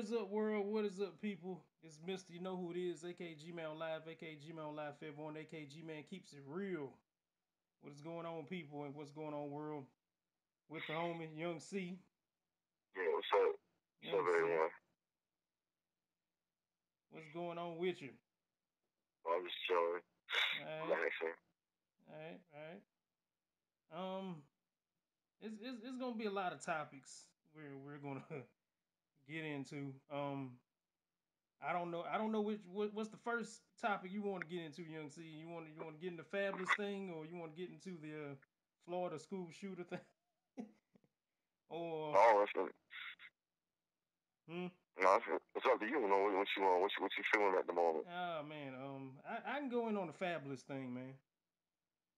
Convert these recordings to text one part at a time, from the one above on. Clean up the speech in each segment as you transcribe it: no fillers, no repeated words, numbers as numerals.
is up, world? What is up, people? It's Mister. You know who it is? AK G-Man Live, AK G-Man Live for everyone. AK G-Man keeps it real. What is going on, people, and what's going on, world? With the homie Young C. Yeah, what's up? What's Young up, C. everyone? What's going on with you? I'm just chilling, All right, relaxing. all right, all right. Um, it's gonna be a lot of topics we're gonna get into. I don't know what's the first topic you want to get into, Young C. You want to get into Fabulous thing, or you want to get into the Florida school shooter thing, or Oh, it's, hmm? no, it's up to you. You know what you want, what you feeling at the moment. Ah man, I can go in on the Fabulous thing, man.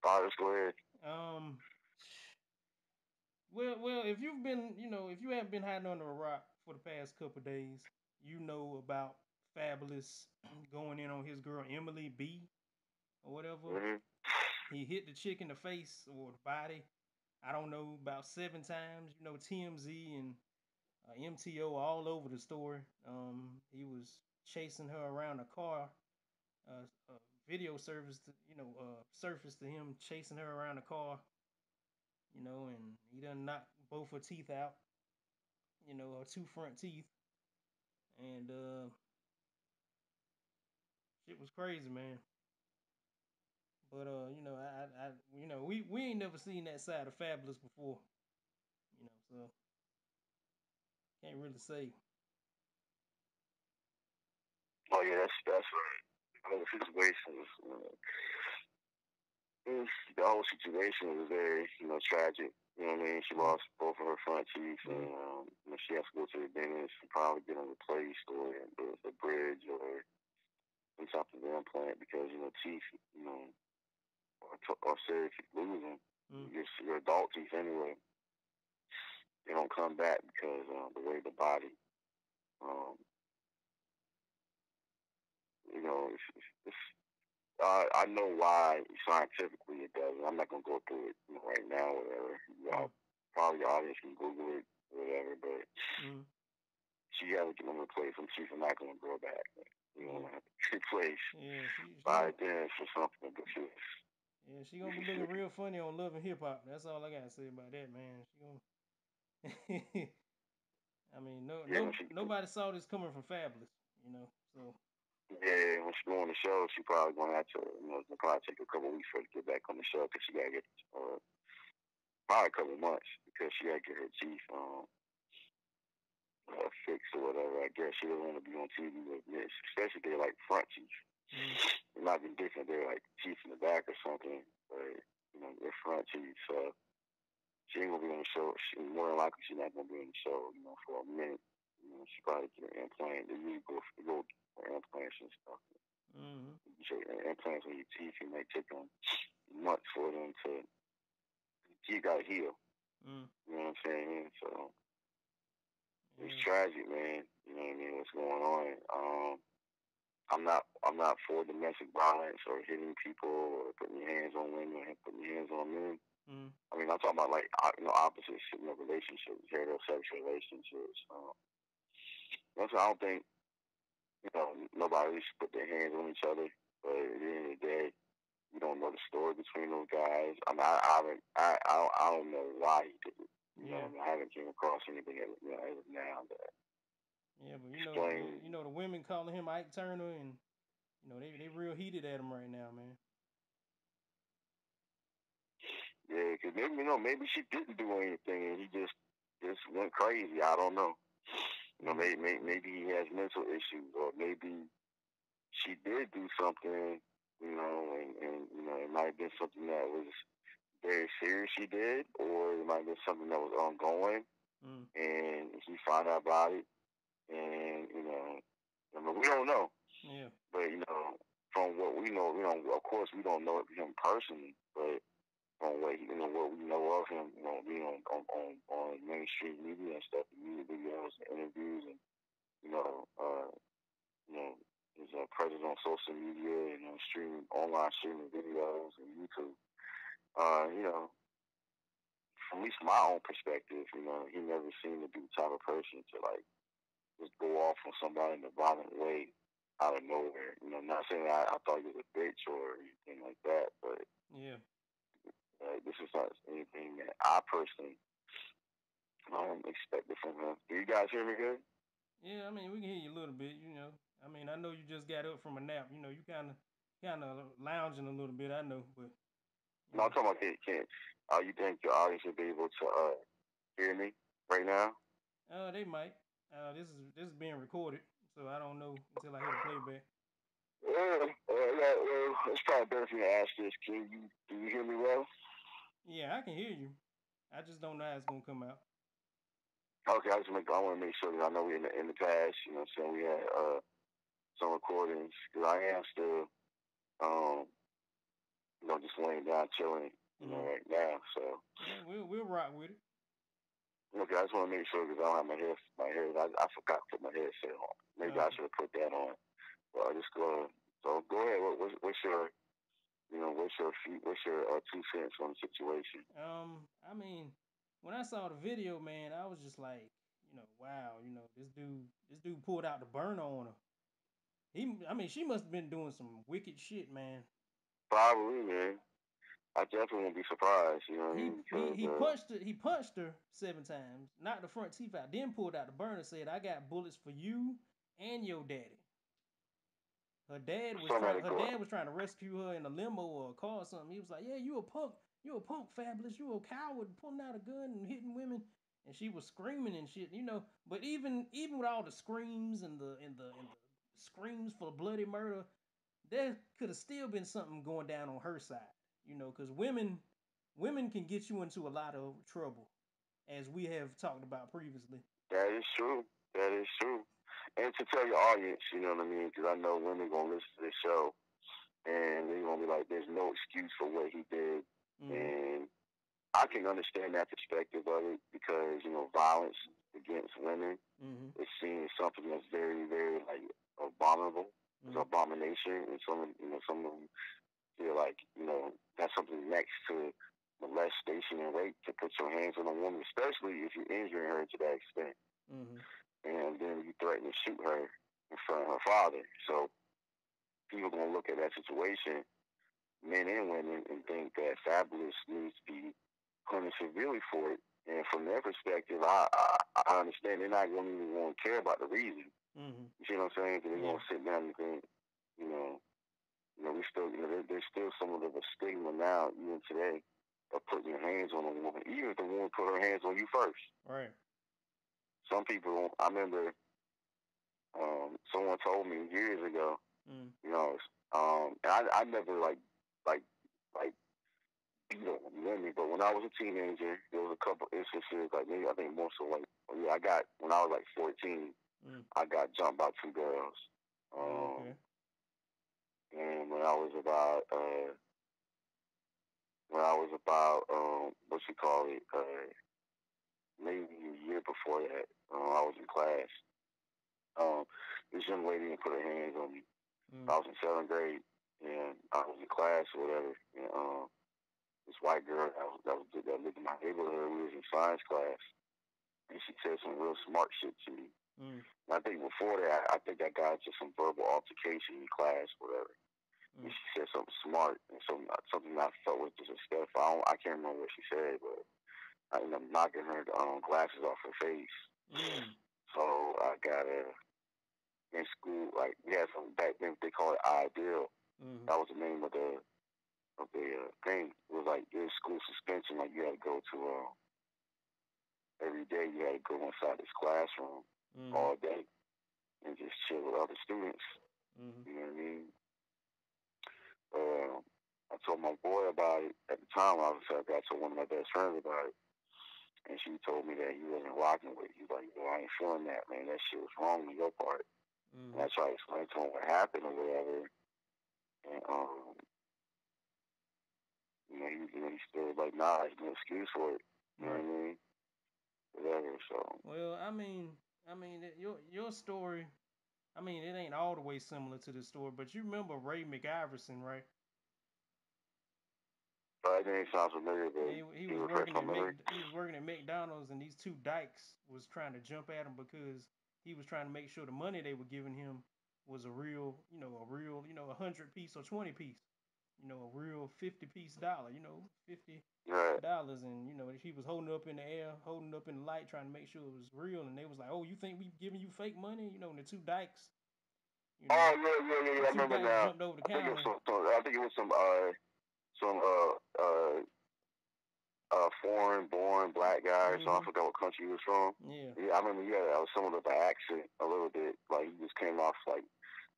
All right, let's go ahead. Um, well, if you've been, if you haven't been hiding under a rock for the past couple days, you know about Fabulous going in on his girl Emily B or whatever. Mm-hmm. He hit the chick in the face or the body. I don't know, about 7 times. TMZ and MTO all over the story. He was chasing her around a car. A video surfaced to him chasing her around the car. And he done knocked both her teeth out. Her two front teeth, and shit was crazy, man. But we ain't never seen that side of Fabulous before. So can't really say. Oh yeah, that's right. The whole situation the whole situation was very tragic. You know what I mean? She Mm, lost both of her front teeth, mm, and she has to go to the dentist and probably get them replaced, or there's a bridge, or some type of implant because teeth, or say if you lose them, mm, your adult teeth anyway, they don't come back because the way the body, um, it's I know why scientifically it does. I'm not gonna go through it right now, or whatever. mm, Probably the audience can Google it, or whatever. But mm. she has to get them replaced. Some teeth are not gonna grow back. You Yeah, know, have to replace yeah. She by gonna then for something because yeah she gonna be looking real funny on Love and Hip Hop. That's all I gotta say about that, man. She gonna. I mean, yeah, when she nobody saw this coming from Fabulous. So yeah, when she go on the show, she probably gonna have to it'll probably take a couple of weeks for her to get back on the show because she gotta get probably a couple of months because she gotta get her teeth fixed or whatever. I guess she doesn't want to be on TV with this, especially if they're like front teeth. mm, It might be different. They're like teeth in the back or something, but they're front teeth. So she ain't gonna be on the show. She more than likely she's not gonna be on the show, for a minute. She probably get an implant. They usually go for implants and stuff. mm, You take implants on your teeth, it might take them months for them to the teeth gotta heal. mm, You know what I'm saying? So it's yeah, tragic, man. You know what I mean? What's going on? I'm not for domestic violence or hitting people or putting your hands on women or putting your hands on men. mm, I mean, I'm talking about like opposites, relationships, heterosexual relationships. I don't think nobody should put their hands on each other. But at the end of the day, we don't know the story between those guys. I mean, I don't know why he did it. yeah, I haven't came across anything as of now that yeah. But explain. the women calling him Ike Turner, and they real heated at him right now, man. Yeah, because maybe maybe she didn't do anything and he just went crazy. I don't know. Mm, Maybe he has mental issues, or maybe she did do something. And it might have been something that was very serious she did, or it might have been something that was ongoing, mm, and he found out about it, and I mean, we don't know, yeah, but from what we know, of course, we don't know him personally, but on what what we know of him, being on mainstream media and stuff, music videos and interviews, and you know, uh, you know, his presence on social media and streaming online streaming videos and YouTube. You know, from at least my own perspective, he never seemed to be the type of person to like just go off on somebody in a violent way out of nowhere. You know, not saying I thought he was a bitch or anything like that, but Yeah. this is not anything that I personally expected from him. Do you guys hear me good? Yeah, I mean, we can hear you a little bit, I mean, I know you just got up from a nap. You kind of lounging a little bit, I know, but you No, I'm know. talking about can you think your audience will be able to hear me right now? They might. This is being recorded, so I don't know until I hear the playback. It's probably better for me to ask this. Do you hear me well? Yeah, I can hear you. I just don't know how it's gonna come out. Okay, I want to make sure that I know we in the past, you know, so we had some recordings because I am still um just laying down chilling, Mm-hmm. right now. So Yeah, we'll rock with it. okay, I just want to make sure because I don't have my hair. I forgot to put my headset on. Maybe I Okay. should have put that on. Well, I just go. So go ahead. What's your what's your 2 cents on the situation? I mean, when I saw the video, man, I was just like, wow, this dude pulled out the burner on her. I mean, she must have been doing some wicked shit, man. Probably, man. I definitely won't be surprised. You know what I He mean? he Because he punched her. He punched her 7 times, knocked the front teeth out. Then pulled out the burner. Said, "I got bullets for you and your daddy." Her dad was trying. somebody Her go. dad was trying to rescue her in a limo or a car or something. He was like, "Yeah, you a punk. You a punk, Fabulous. You a coward, pulling out a gun and hitting women." And she was screaming and shit. But even with all the screams and the screams for bloody murder, there could have still been something going down on her side. Because women can get you into a lot of trouble, as we have talked about previously. That is true. That is true. And to tell your audience, you know what I mean? Because I know women gonna listen to this show and they're gonna be like, "There's no excuse for what he did," Mm-hmm. and I can understand that perspective of it because violence against women Mm-hmm. is seen as something that's very, very like abominable. It's an Mm-hmm. abomination, and some of them feel like that's something next to molestation and rape to put your hands on a woman, especially if you're injuring her to that extent, Mm-hmm. and then you threaten to shoot her in front of her father. So people gonna look at that situation, men and women, and think that Fabulous needs to be punished severely for it. And from their perspective, I understand they're not going to even want to care about the reason. Mm-hmm. You see what I'm saying? They're Yeah. going to sit down and think, you know, we still, there's still somewhat of a stigma now, even today, of putting your hands on a woman, even if the woman put her hands on you first. Right. Some people, I remember, someone told me years ago, Mm. you know, and I never like like beat on women, but when I was a teenager, there was a couple instances, like maybe I think more so like, I got when I was like 14, Mm. I got jumped by 2 girls. Oh, Um, okay. and when I was about what you call it, maybe a year before that, I was in class. This young lady didn't put her hands on me. Mm. I was in 7th grade, and I was in class or whatever. And this white girl that lived in my neighborhood, we was in science class, and she said some real smart shit to me. Mm. And I think before that, I think I got into some verbal altercation in class, whatever. And Mm. she said something smart and something I felt was disrespectful. I can't remember what she said, but I ended up knocking her glasses off her face. Mm. So I got in school, like we had some back then they call it ideal. Mm. That was the name of the thing. It was like your school suspension. Like you had to go to every day. You had to go inside this classroom Mm. all day and just chill with other students. Mm. You know what I mean? Uh, I told my boy about it at the time. Obviously, I told one of my best friends about it, and she told me that he wasn't rocking with it. He's like, I ain't feeling that, man. That shit was wrong on your part. And Mm. I tried to explain to him what happened or whatever, and he still was like, nah, there's no excuse for it. You know what Right. I mean? Whatever. So Well, your story. I mean, it ain't all the way similar to this story, but you remember Ray McIverson, right? but that name sounds familiar, but Yeah, he he was refreshed working my at memory. he was working at McDonald's, and these two dykes was trying to jump at him because he was trying to make sure the money they were giving him was a real, a real, 100 piece or 20 piece, a real 50 piece dollar, Right. $50, and he was holding up in the air, holding up in the light, trying to make sure it was real, and they was like, "Oh, you think we giving you fake money?" And the two dykes, Oh yeah. the I two remember dykes now. jumped over the I think it was counter. I think it was some foreign born black guy or something. I forgot what country he was from. Yeah. Yeah, I remember. Yeah, I was some of the accent a little bit. Like he just came off like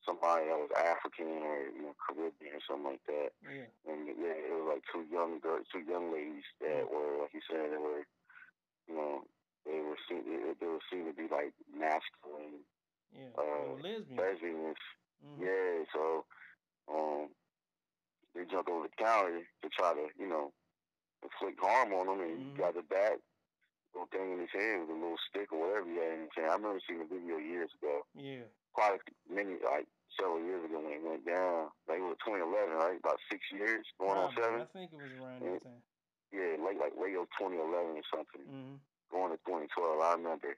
somebody that was African or Caribbean or something like that. Yeah. And yeah, it was like two young girls, two young ladies that were, like you said, they were, they were seen to be like masculine. Yeah. They were lesbians. Lesbians. Yeah. So they jumped over the counter to try to, inflict harm on him, and he got the bat little thing in his hand with a little stick or whatever he had in his hand. I remember seeing the video years ago. Yeah. Probably like several years ago when it went down. Like it was 2011, right? About 6 years going on 7. I think it was around that time. Yeah, late 2011 or something. Going to 2012, I remember.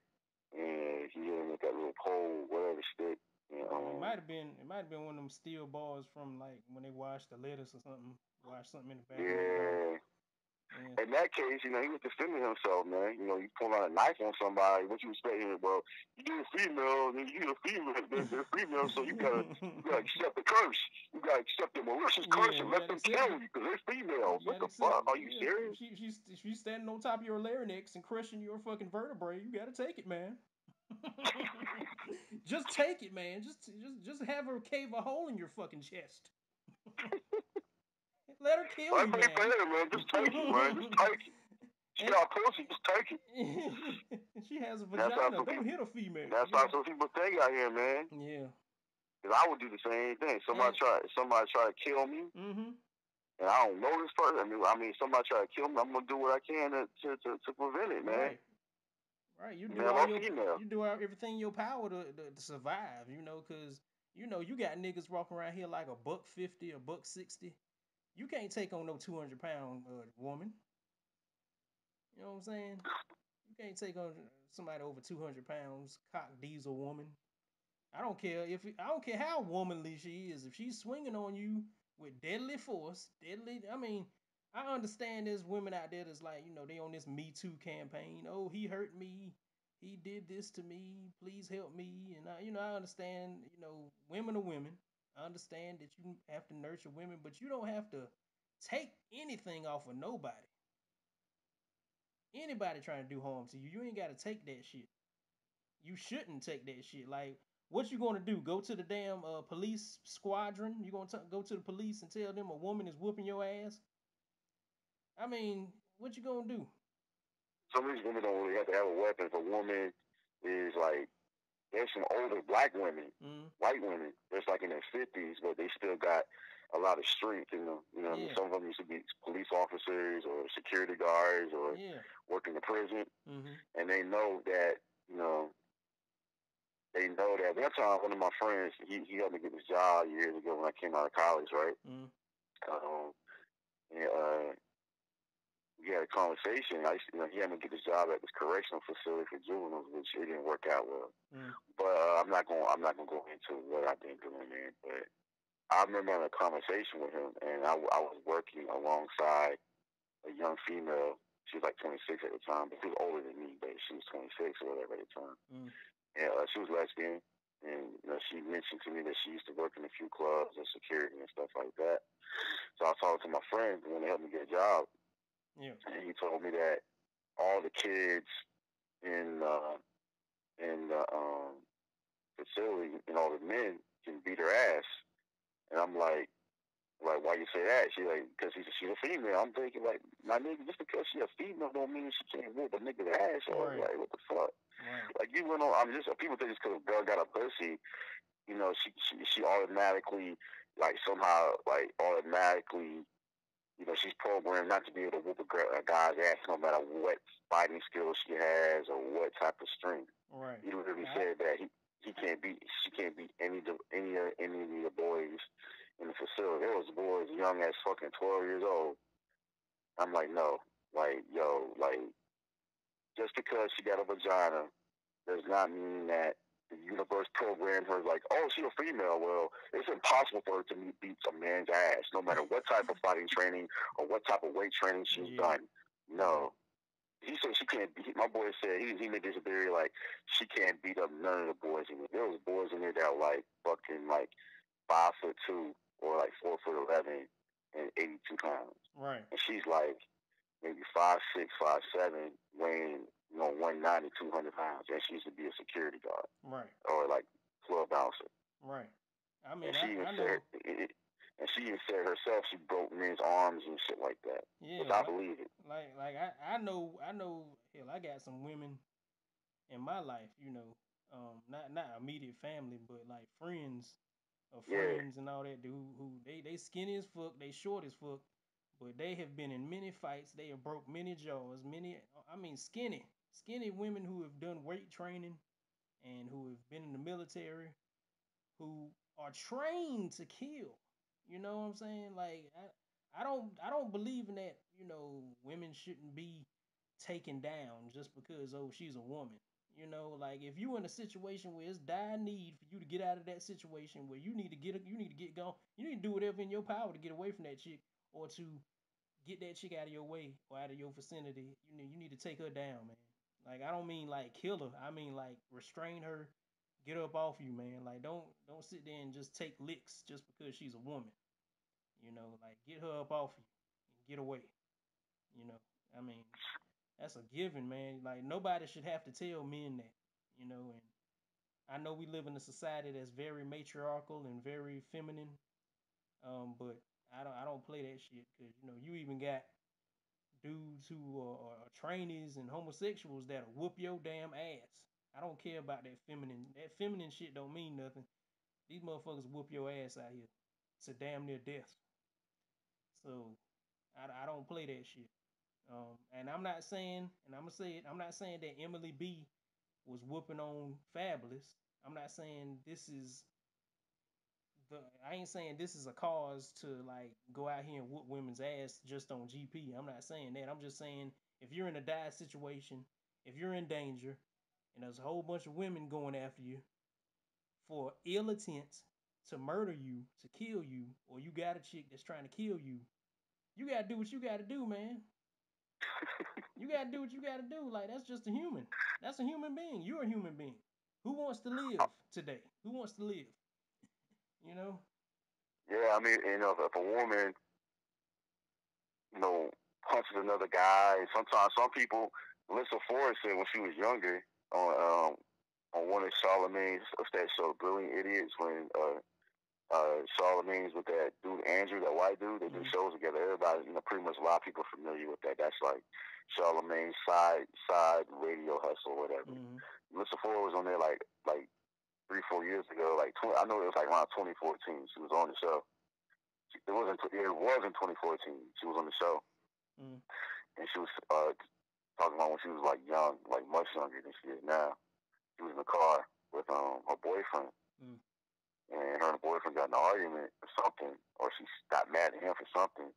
And he hit him with that little pole, whatever stick. It might have been one of them steel balls from like when they washed the lettuce or something. Washed something in the back. Yeah. In that case, he was defending himself, man. You pull out a knife on somebody, what you expect him? Well, you're a female, and you're a female, they're female, so you gotta accept the curse. You gotta accept the malicious curse and let them kill you because they're females. What the fuck? Are you serious? She's standing on top of your larynx and crushing your fucking vertebrae. You gotta take it, man. Just take it, man. Just have her cave a hole in your fucking chest. Let her kill you, man. Man. Just take it, man. Just take it. She got pussy, just take it. She has a vagina. Don't hit a female. That's how some people think out here, man. Yeah. Because I would do the same thing. Somebody try to kill me, and I don't know this person. I mean, somebody try to kill me. I'm gonna do what I can to prevent it, man. Right. You do everything in your power to survive. Because you got niggas walking around here like $150, $160. You can't take on no 200-pound woman. You know what I'm saying? You can't take on somebody over 200 pounds, cock diesel woman. I don't care how womanly she is. If she's swinging on you with deadly force, I mean, I understand there's women out there that's like, they on this Me Too campaign. Oh, he hurt me. He did this to me. Please help me. And I understand, women are women. I understand that you have to nurture women, but you don't have to take anything off of nobody. Anybody trying to do harm to you, you ain't got to take that shit. You shouldn't take that shit. Like, what you gonna do? Go to the damn police squadron? You gonna go to the police and tell them a woman is whooping your ass? I mean, what you gonna do? Some of these women don't really have to have a weapon. If a woman is like, there's some older black women, white women, that's like in their 50s, but they still got a lot of strength in them. Some of them used to be police officers or security guards or work in the prison, and they know that, one time one of my friends, he helped me get this job years ago when I came out of college, right? And we had a conversation. He had me get this job at this correctional facility for juveniles, which it didn't work out well. But I'm not gonna go into what I've been doing there. But I remember having a conversation with him, and I was working alongside a young female. She was like 26 at the time, but she was older than me. But she was 26 or whatever at the time. And she was lesbian, and she mentioned to me that she used to work in a few clubs and security and stuff like that. So I talked to my friend when they helped me get a job. Yeah. And he told me that all the kids in the facility and all the men can beat her ass. And I'm like, why you say that? She's like, because she's a female. I'm thinking, like, my nigga, just because she's a female don't mean she can't whoop a nigga's ass. Or like, what the fuck? Like, you went on. People think just because a girl got a pussy, she automatically, like, somehow, like, automatically, she's programmed not to be able to whoop a guy's ass no matter what fighting skills she has or what type of strength. Right. He literally said that she can't beat any of the boys in the facility. There was boys young as fucking 12 years old. I'm like, no. Like, yo, like, just because she got a vagina does not mean that universe programmed her like, oh, she's a female. Well, it's impossible for her to beat a man's ass, no matter what type of fighting training or what type of weight training she's Yeah. done. Right. No, he said she can't. My boy said he made this theory like she can't beat up none of the boys in there. There was boys in there that were like fucking like 5'2" or like 4'11" and 82 pounds, Right. and she's like maybe 5'6", 5'7", weighing 190, 200 pounds, and she used to be a security guard Right. or like club bouncer, Right. I and mean, she even I said know. it, and she even said herself she broke men's arms and shit like that, which Yeah. I believe it. I know. Hell, I got some women in my life. Not immediate family, but like friends of Yeah, friends and all that. Who they skinny as fuck. They short as fuck. But they have been in many fights. They have broke many jaws. I mean, skinny women who have done weight training and who have been in the military, who are trained to kill. You know what I'm saying? Like I don't believe in that. Women shouldn't be taken down just because she's a woman. Like if you in a situation where it's dire need for you to get out of that situation where you need to get gone, you need to do whatever in your power to get away from that chick or to get that chick out of your way or out of your vicinity. You need to take her down, man. Like I don't mean like kill her. I mean like restrain her, get her up off you, man. Like don't sit there and just take licks just because she's a woman. Like get her up off you and get away. You know, I mean that's a given, man. Like nobody should have to tell men that. And I know we live in a society that's very matriarchal and very feminine. But I don't play that shit because you even got dudes who are trainees and homosexuals that'll whoop your damn ass. I don't care about that feminine. That feminine shit don't mean nothing. These motherfuckers whoop your ass out here. It's a damn near death. So I don't play that shit. And I'm not saying, and I'm gonna say it. I'm not saying that Emily B was whooping on Fabolous. I'm not saying this is the. I ain't saying this is a cause to like go out here and whoop women's ass just on GP. I'm not saying that. I'm just saying if you're in a dire situation, if you're in danger, and there's a whole bunch of women going after you for ill intent to murder you, to kill you, or you got a chick that's trying to kill you, you gotta do what you gotta do, man. You gotta do what you gotta do. Like that's just a human. That's a human being. You're a human being. Who wants to live today? Who wants to live? You know? yeah. I mean, if a woman, you know, punches another guy, sometimes some people. Lisa Ford said when she was younger on one of Charlemagne's that show, Brilliant Idiots, when Charlemagne's with that dude Andrew, that white dude. They do Mm-hmm. shows together. Everybody, pretty much a lot of people are familiar with that. That's like Charlemagne's side radio hustle, or whatever. Mm-hmm. Melissa Ford was on there like 3 4 years ago. Like 20, I know it was like around 2014. She was on the show. It wasn't. It was in 2014. She was on the show, Mm-hmm. and she was talking about when she was like young, like much younger than she is now. She was in the car with her boyfriend, Mm-hmm. and her and her boyfriend got in an argument or something, or she got mad at him for something.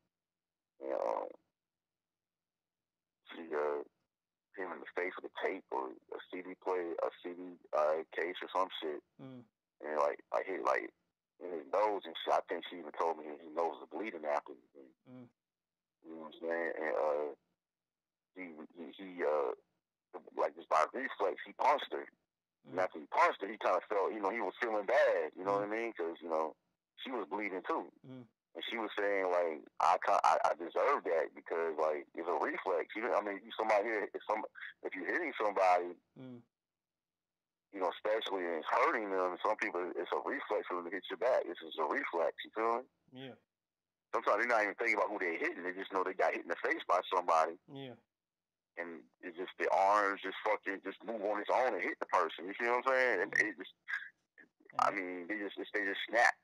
And she hit him in the face with a tape or a CD play, a CD case or some shit, Mm-hmm. and like hit like in his nose and shit. I think she even told me his nose was bleeding after. Mm-hmm. You know what I'm saying? And he like just by reflex, he punched her. And Mm-hmm. after he punched her, he kind of felt, he was feeling bad. You know Mm-hmm. what I mean? Because she was bleeding too. Mm-hmm. And she was saying like I deserve that because like it's a reflex. I mean, somebody here if you're hitting somebody, Mm-hmm. especially and it's hurting them. Some people it's a reflex for them to hit your back. This is a reflex. You feel me? Yeah. Sometimes they're not even thinking about who they're hitting. They just know they got hit in the face by somebody, Yeah. and it's just the arms just fucking just move on its own and hit the person. You see what I'm saying? And it just, And I I mean, they just snap.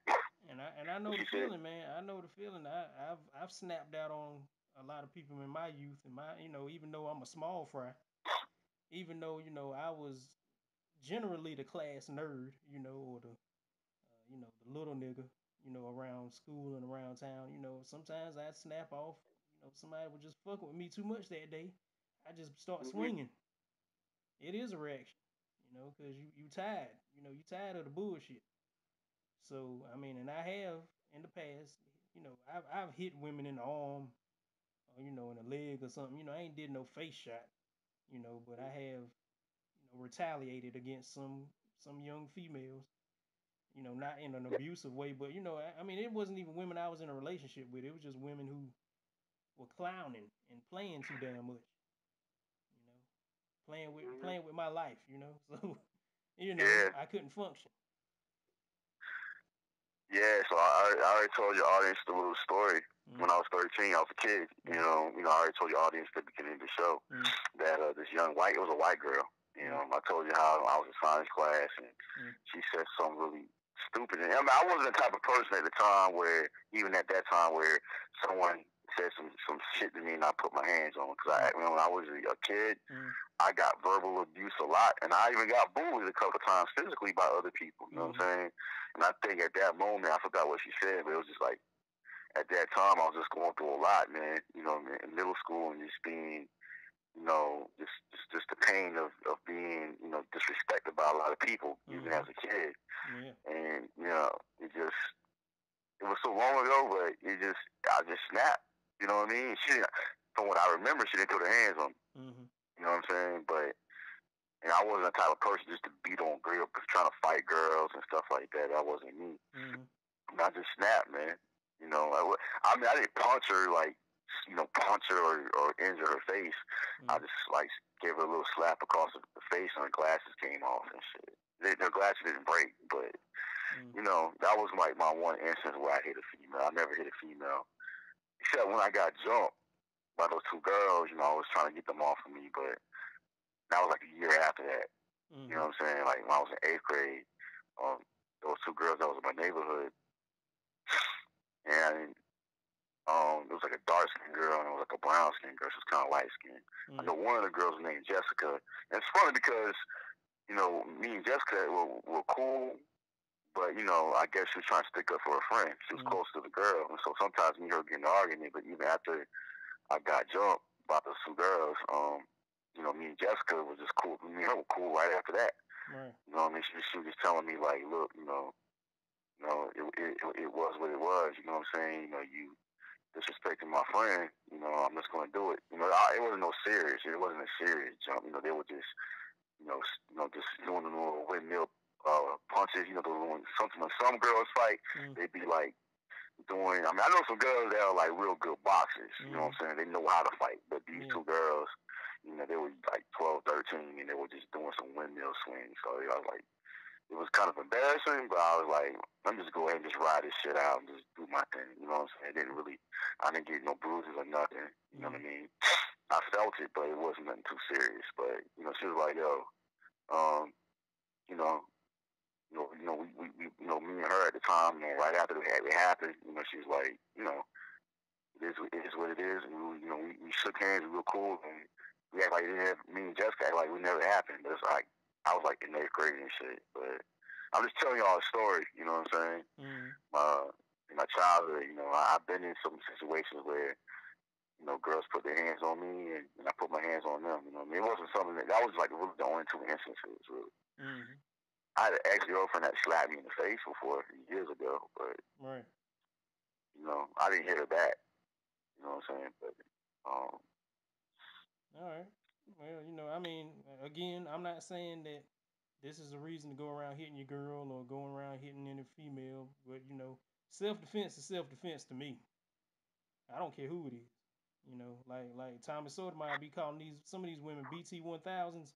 and I know What the she said. feeling, man. I know the feeling. I've snapped out on a lot of people in my youth, and even though I'm a small fry, even though I was generally the class nerd, or the little nigga, around school and around town. Sometimes I'd snap off. Somebody would just fuck with me too much that day. I just start Mm-hmm. swinging. It is a reaction. because you tired. You tired of the bullshit. So I mean, and I have in the past. I've hit women in the arm, or in the leg or something. I ain't did no face shot. But I have retaliated against some young females. Not in an abusive way, but I mean, it wasn't even women I was in a relationship with. It was just women who were clowning and playing too damn much. You know, playing with my life. So Yeah. I couldn't function. Yeah, so I already told your audience the little story. Mm. When I was 13, I was a kid. I already told your audience at the beginning of the show that this it was a white girl. I told you how I was in science class and she said something really stupid. And I mean, I wasn't the type of person at the time where, even at that time, where someone said some shit to me and I put my hands on. Because when I was a kid, I got verbal abuse a lot, and I even got bullied a couple of times physically by other people. You know what I'm saying? And I think at that moment, I forgot what she said, but it was just like, at that time, I was just going through a lot, man. In middle school and just being, just the pain of being, disrespected by a lot of people, even as a kid. Yeah. And, it was so long ago, but I just snapped. You know what I mean? From what I remember, she didn't put her hands on me. You know what I'm saying? But and I wasn't the type of person just to beat on girls, trying to fight girls and stuff like that. That wasn't me. I just snapped, man. I mean, I didn't punch her punch her or injure her face. I just gave her a little slap across the face, and her glasses came off and shit. Their glasses didn't break, but that was like my one instance where I hit a female. I never hit a female, except when I got jumped by those two girls. I was trying to get them off of me, but that was like a year after that. You know what I'm saying? Like when I was in 8th grade, those two girls that was in my neighborhood, and it was like a dark skinned girl and it was like a brown skinned girl. She was kind of light skinned. I know one of the girls was named Jessica. And it's funny because me and Jessica were cool, but I guess she was trying to stick up for her friend. She was close to the girl, and so sometimes me and her get in an argument. But even after I got jumped by those two girls, me and Jessica was just cool. Me and her were cool right after that. Right. You know what I mean? She was just telling me like, look, it was what it was. You know what I'm saying? You disrespecting my friend. I'm just gonna do it. It wasn't no serious. It wasn't a serious jump. They were just, just doing the little windmill punches. The little something. When some girls fight, they'd be like doing. I mean, I know some girls that are like real good boxers. You know what I'm saying? They know how to fight. But these two girls, they were like 12, 13, and they were just doing some windmill swings. So I was like, it was kind of embarrassing, but I was like, let me just go ahead and just ride this shit out and just do my thing. You know what I'm saying? I didn't get no bruises or nothing. You know what I mean? I felt it, but it wasn't nothing too serious. But, she was like, yo, you know, me and her at the time, right after it happened, she was like, it is what it is. And we shook hands, we were cool, and we act like it didn't have, me and Jessica act like it never happened. But it's like, I was like in 8th grade and shit. But I'm just telling y'all a story, you know what I'm saying? In my childhood, I've been in some situations where, girls put their hands on me and I put my hands on them. You know what I mean? It wasn't something that was like really the only two instances, really. I had an ex-girlfriend that slapped me in the face before years ago, but right. I didn't hit her back. You know what I'm saying? But all right. Well, I mean, again, I'm not saying that this is a reason to go around hitting your girl or going around hitting any female, but self-defense is self-defense to me. I don't care who it is. Like Thomas Sotomayor be calling some of these women BT1000s.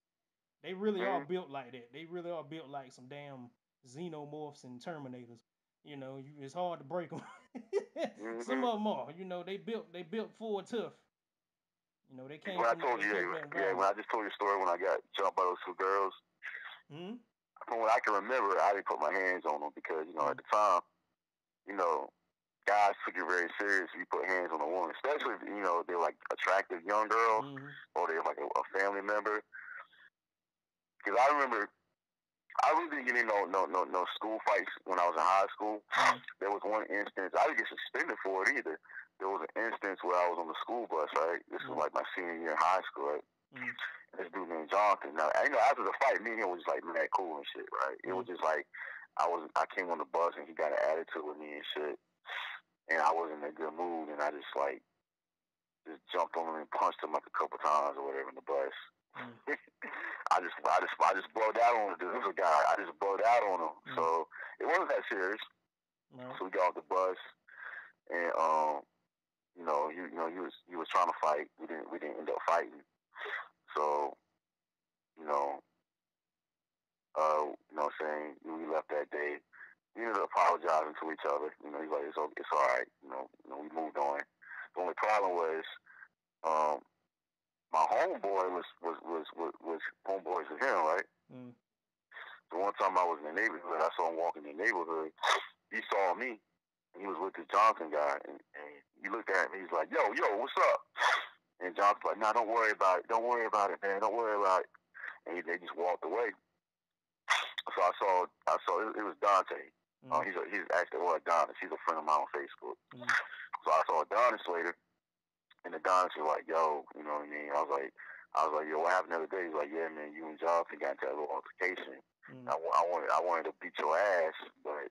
They really are built like that. They really are built like some damn xenomorphs and Terminators. It's hard to break them. Some of them are. They built full tough. They came when I from told they you, came from that when environment. I just told you the story when I got jumped by those two girls, from what I can remember, I didn't put my hands on them because, at the time, guys took it very serious if you put hands on a woman, especially if, they're like attractive young girls or they're like a family member. Because I remember I really didn't get in no school fights when I was in high school. There was one instance, I didn't get suspended for it either. There was an instance where I was on the school bus, right? This was like my senior year in high school, right? Mm. And this dude named Jonathan. Now, after the fight, me and him was just like mad cool and shit, right? It was just like I came on the bus and he got an attitude with me and shit, and I wasn't in a good mood, and I just like just jumped on him and punched him like a couple times or whatever in the bus. Mm. I just blowed out on him. This was a guy. I just blowed out on him. So it wasn't that serious. Right. So we got off the bus, and he was trying to fight. We didn't end up fighting. So you know, what I'm saying, we left that day. We ended up apologizing to each other. He's like, it's all right. We moved on. The only problem was, my homeboy was homeboys with him, right? Mm. So one time I was in the neighborhood, I saw him walking in the neighborhood. He saw me, and he was with this Johnson guy, and he looked at me. He's like, yo, what's up? And Johnson's like, nah, don't worry about it. Don't worry about it, man. Don't worry about it. And they just walked away. So I saw it was Dante. He's actually Adonis. He's a friend of mine on Facebook. So I saw Adonis later, and Adonis was like, yo, you know what I mean? I was like, yo, what happened the other day? He's like, yeah, man, you and Jonathan got into a little altercation. I wanted to beat your ass, but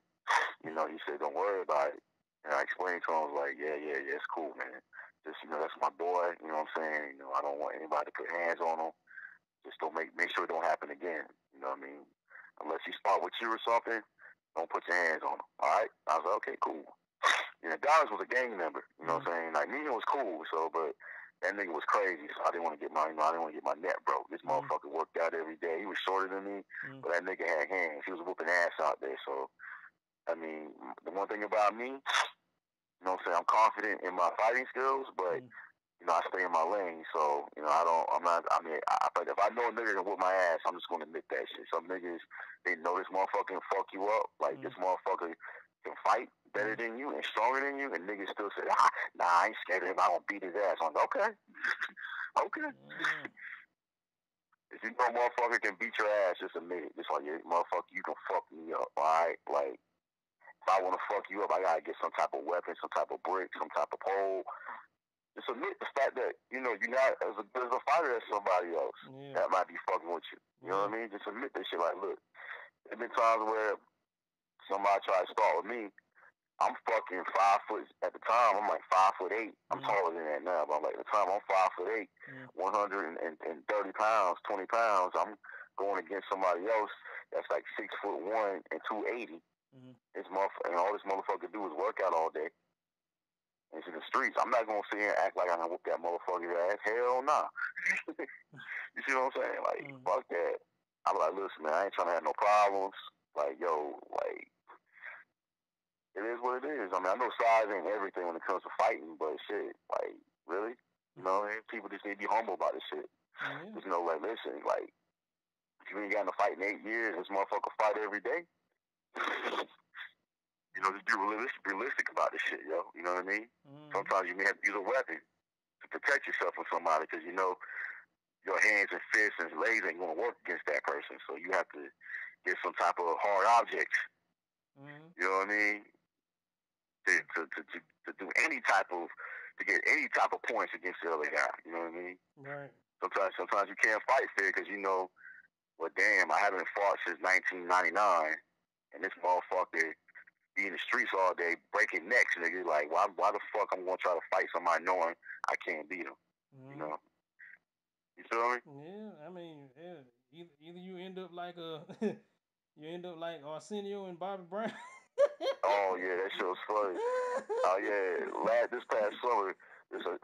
he said, don't worry about it. And I explained to him, I was like, yeah, it's cool, man. Just, that's my boy. You know what I'm saying? I don't want anybody to put hands on him. Just don't make sure it don't happen again. You know what I mean? Unless he spot with you or something, don't put your hands on him. All right? I was like, okay, cool. Dallas was a gang member. You know what I'm saying? Like, Nino was cool, but that nigga was crazy. So I didn't want to get my neck broke. This motherfucker worked out every day. He was shorter than me, but that nigga had hands. He was whooping ass out there. So, I mean, the one thing about me, you know what I'm saying, I'm confident in my fighting skills, but I stay in my lane. So, if I know a nigga can whoop my ass, I'm just going to admit that shit. Some niggas, they know this motherfucker can fuck you up. Like, this motherfucker can fight better than you and stronger than you, and niggas still say, nah, I ain't scared of him. I don't beat his ass. I'm like, okay. Okay. If you know a motherfucker can beat your ass, just admit it. Just like, yeah, motherfucker, you can fuck me up, all right? Like, if I want to fuck you up, I got to get some type of weapon, some type of brick, some type of pole. Just admit the fact that, you're not as good as a fighter as somebody else that might be fucking with you. You know what I mean? Just admit that shit. Like, look, there's been times where somebody tried to start with me. I'm fucking 5 foot at the time. I'm like 5'8". I'm taller than that now, but I'm like at the time I'm 5'8", 130 pounds, 20 pounds. I'm going against somebody else that's like 6'1" and 280. And all this motherfucker do is work out all day. Into the streets. I'm not gonna sit here and act like I can whoop that motherfucker's ass. Hell nah. You see what I'm saying? Like, fuck that. I'm like, listen, man, I ain't trying to have no problems. Like, yo, like, it is what it is. I mean, I know size ain't everything when it comes to fighting, but shit, like, really? People just need to be humble about this shit. Just like, listen, like, if you ain't gotten a fight in 8 years, this motherfucker fight every day. Just be realistic about this shit, yo. You know what I mean? Sometimes you may have to use a weapon to protect yourself from somebody because your hands and fists and legs ain't going to work against that person. So you have to get some type of hard object. You know what I mean? To do any type of, to get any type of points against the other guy. You know what I mean? Right. Sometimes you can't fight fair because well, damn, I haven't fought since 1999, and this motherfucker be in the streets all day breaking necks, nigga. Like, why the fuck I'm gonna try to fight somebody knowing I can't beat him? You feel me? Yeah, I mean, either you end up like Arsenio and Bobby Brown. Oh yeah, that shit was funny. Oh yeah, this past summer, there's a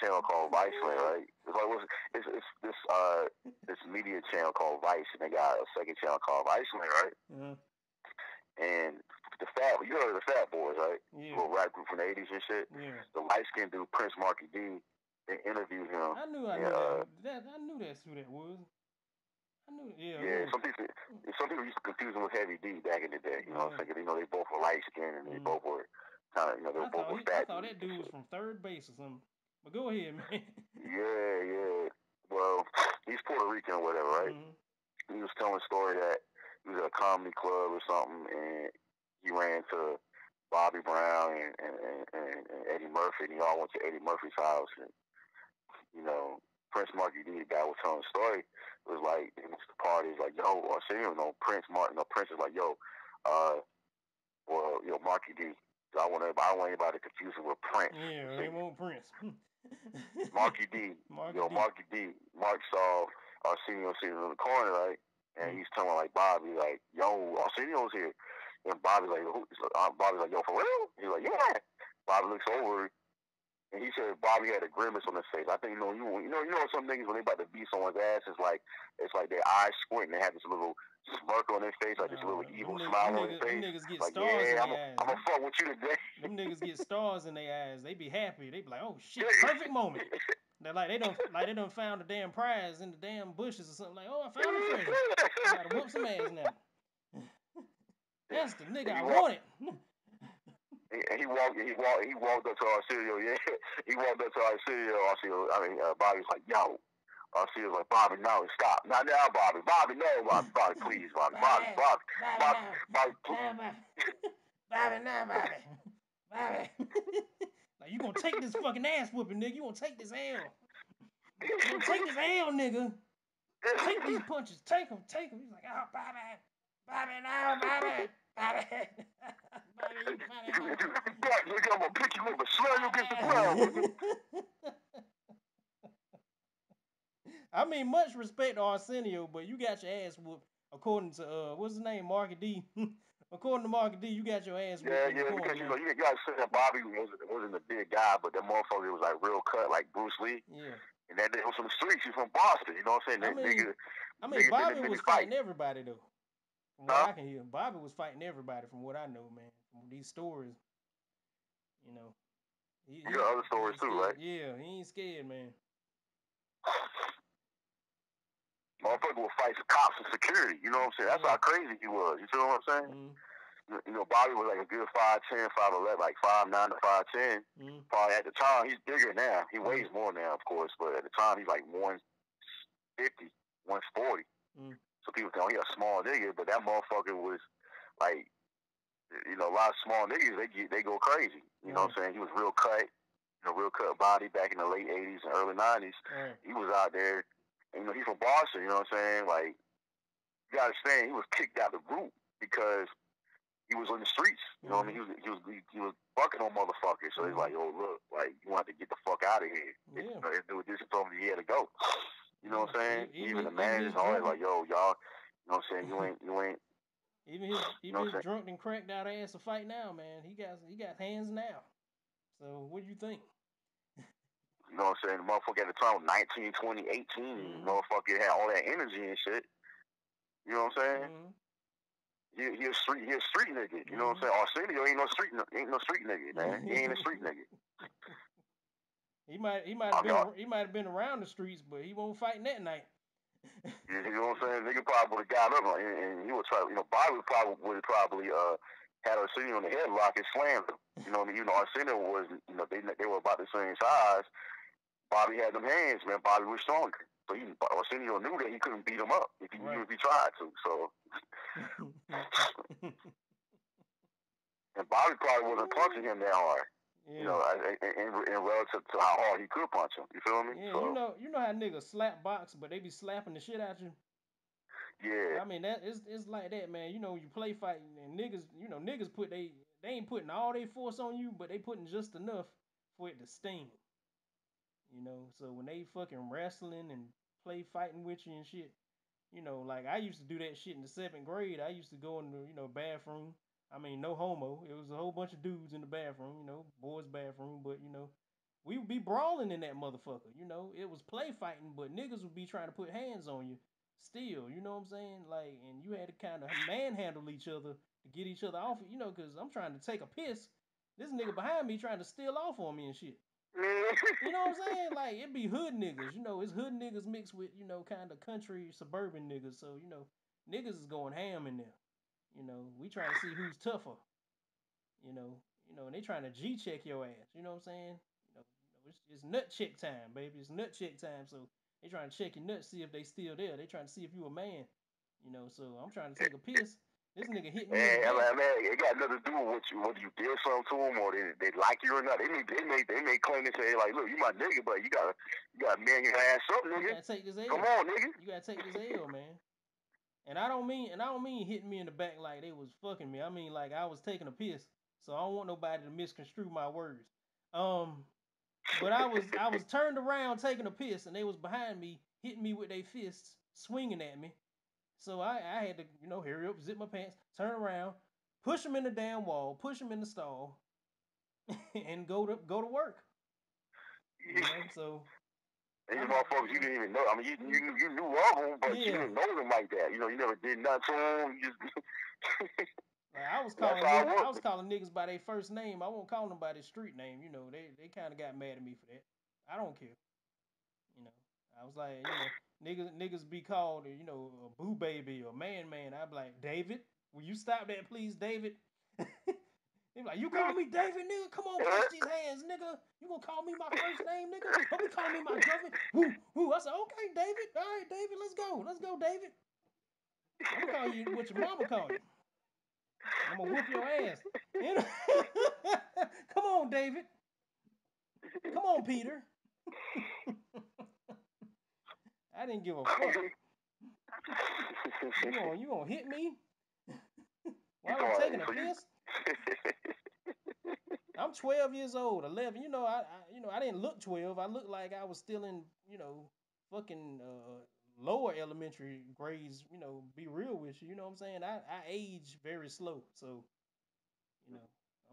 channel called Viceland, right? It's like this media channel called Vice, and they got a second channel called Viceland, right? And you heard of the Fat Boys, right? Yeah. Little rap group from the 80s and shit. Yeah. The light skinned dude, Prince Marky D, they interviewed him. I knew that's who that was. Yeah. Some people used to confuse him with Heavy D back in the day. You know what I'm saying? They both were light skinned and they both were kind of, they both were fat. I thought that dude was from third base or something. But go ahead, man. Yeah. Well, he's Puerto Rican or whatever, right? He was telling a story that he was at a comedy club or something, and he ran to Bobby Brown and Eddie Murphy, and he all went to Eddie Murphy's house, and Prince Marky D, the guy was telling the story, it was like, it was the parties like, yo, Arsenio, Prince Martin, Prince is like, yo, well, Marky D. I don't want anybody to confuse him with Prince. Yeah, they want Prince. Marky D, Marky D. Mark saw Arsenio sitting in the corner, right? And he's telling like Bobby, like, yo, Arsenio's here. And Bobby's like, Bobby's like, yo, for real? He's like, yeah. Bobby looks over, and he said Bobby had a grimace on his face. I think you know some niggas when they about to beat someone's ass, it's like their eyes squint and they have this little smirk on their face, like this little evil smile on their face. Them niggas get like, stars in their eyes. I'm gonna fuck with you today. Them niggas get stars in their eyes. They be happy. They be like, oh shit, perfect moment. They're like they done found a damn prize in the damn bushes or something. Like, oh, I found a treasure. I gotta whoop some ass now. That's the nigga I wanted. And he walked up to Arsenio, yeah. He walked up to Arsenio, Bobby's like, yo. Arsenio's like, Bobby, no, stop. Not now, Bobby. Bobby, no, Bobby, please, Bobby. Bobby, please. Bobby, no, Bobby. Like, you gonna take this fucking ass whooping, nigga. You gonna take this L. You gonna take this L, nigga. Take these punches. Take them. He's like, oh, Bobby. Bobby, no, Bobby. Bobby, I'm gonna pick you up and slam you against the ground. I mean, much respect to Arsenio, but you got your ass whooped. According to what's his name, Marky D. According to Marky D, you got your ass whooped. Yeah, because you gotta say that Bobby wasn't a big guy, but that motherfucker was like real cut, like Bruce Lee. Yeah. And that nigga was from the streets. He's from Boston. You know what I'm saying? I mean, Bobby was fighting everybody though. From what I can hear, Bobby was fighting everybody. From what I know, man, from these stories, you know. You got other stories too, right? Yeah, he ain't scared, man. Motherfucker would fight cops and security. You know what I'm saying? That's how crazy he was. You feel what I'm saying? Mm-hmm. Bobby was like a good 5'10", 5'11", like 5'9" to 5'10". Mm-hmm. Probably at the time, he's bigger now. He weighs more now, of course, but at the time, he's like 150, 140. Mm-hmm. So people think, he a small nigga, but that motherfucker was like, a lot of small niggas, they go crazy. You know what I'm saying? He was real cut, real cut body back in the late 80s and early 90s. Right. He was out there. And, he's from Boston, you know what I'm saying? Like, you gotta understand, he was kicked out the group because he was on the streets. You know what I mean? He was bucking on motherfuckers. So he's like, yo, look, like, you want to get the fuck out of here. Yeah. This is over the year to go. You know what I'm saying? Even the managers all like, yo, y'all, you know what I'm saying? You ain't. Even his drunk and cracked out ass to fight now, man. He got hands now. So what do you think? You know what I'm saying? The motherfucker at the time was 19, 20, 18. Mm-hmm. Motherfucker had all that energy and shit. You know what I'm saying? Mm-hmm. He a street nigga. You know what I'm saying? Arsenio ain't no street nigga, man. He ain't a street nigga. He might have been around the streets, but he won't fight that night. You know what I'm saying? Nigga probably would have got up and he would try. Bobby would probably had Arsenio in the headlock and slammed him. You know what I mean? Arsenio was, they were about the same size. Bobby had them hands, man. Bobby was stronger. So Arsenio knew that he couldn't beat him up if he tried to. So, and Bobby probably wasn't punching him that hard. Yeah. In relative to how hard he could punch him. You feel me? Yeah, so, you know how niggas slap box, but they be slapping the shit out you. Yeah. I mean it's like that, man. You play fighting and niggas put they ain't putting all their force on you, but they putting just enough for it to sting. So when they fucking wrestling and play fighting with you and shit, like I used to do that shit in the 7th grade. I used to go in the bathroom. I mean, no homo. It was a whole bunch of dudes in the bathroom, boys' bathroom, but we would be brawling in that motherfucker. It was play fighting, but niggas would be trying to put hands on you still, you know what I'm saying? Like, and you had to kind of manhandle each other to get each other off, because I'm trying to take a piss. This nigga behind me trying to steal off on me and shit. You know what I'm saying? Like, it be hood niggas. It's hood niggas mixed with, kind of country, suburban niggas. So, niggas is going ham in there. We trying to see who's tougher. And they trying to G-check your ass. You know what I'm saying? It's nut check time, baby. It's nut check time. So, they trying to check your nuts, see if they still there. They trying to see if you a man. So, I'm trying to take a piss. This nigga hit me in the back. Man, it got nothing to do with whether you did something to them or they like you or not. They may claim and say like, look, you my nigga, but you gotta man your ass up, nigga. You gotta take this L. Come on, nigga. You gotta take this L, man. And I don't mean hitting me in the back like they was fucking me. I mean like I was taking a piss. So I don't want nobody to misconstrue my words. But I was turned around taking a piss, and they was behind me hitting me with their fists, swinging at me. So I had to, hurry up, zip my pants, turn around, push them in the damn wall, push them in the stall, and go to work. So. And these motherfuckers you didn't even know. I mean, you knew of them, but you didn't know them like that. You never did nothing to them. You just. Like I was calling niggas by their first name. I won't call them by their street name. They kind of got mad at me for that. I don't care. I was like, niggas be called, a boo baby or man. I'd be like, David, will you stop that, please, David? They be like, you call me David, nigga? Come on, catch these hands, nigga. You gonna call me my first name, nigga? Don't be calling me my government. Woo. I said, okay, David. All right, David, let's go. Let's go, David. I'm gonna call you what your mama called you. I'm gonna whoop your ass. Come on, David. Come on, Peter. I didn't give a fuck. You gonna hit me? While I'm taking a piss? I'm 12 years old, 11. I didn't look 12. I looked like I was still in, fucking lower elementary grades. Be real with you. You know what I'm saying? I age very slow, so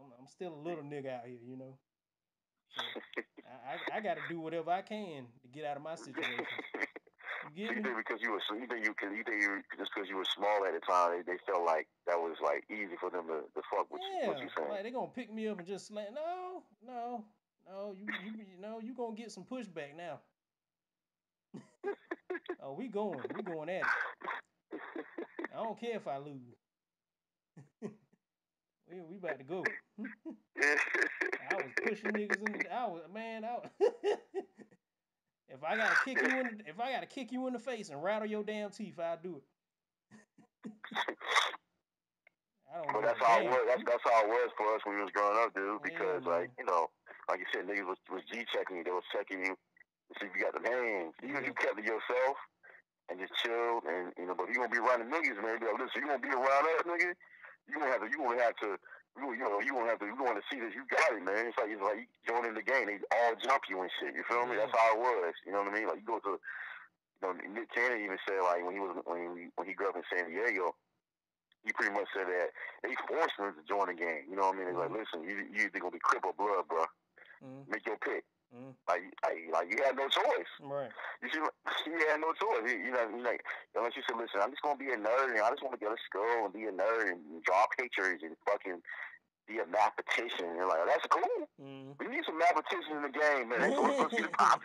I'm still a little nigga out here. So I got to do whatever I can to get out of my situation. You get me? You think just because you were small at the time, they felt like that was like easy for them to fuck with what you saying. Like they gonna pick me up and just slam. No, you gonna get some pushback now. Oh, we going at it. I don't care if I lose. we about to go. I was pushing niggas in. If I gotta kick you in the face and rattle your damn teeth, I'll do it. But that's how it was. That's how it was for us when we was growing up, dude. Because like you said, niggas was G checking you. They was checking you to see if you got the hands. Even if you kept it yourself and just chilled, and but if you gonna be around the niggas, man, be like, listen, you gonna be around us, nigga. You gonna have to. You want to see that you got it, man. It's like you joining the game. They all jump you and shit. You feel me? That's how it was. You know what I mean? Like you go to, Nick Cannon even said like when he grew up in San Diego, he pretty much said that they forced him to join the game. You know what I mean? It's like, listen, you either gonna be Crip or Blood, bro. Make your pick. Like you had no choice. Right. You had no choice. Unless you said, listen, I'm just gonna be a nerd and I just want to go to school and be a nerd and draw pictures and fucking be a mathematician. And you're like, that's cool. We need some mathematicians in the game, man. Go see the pop.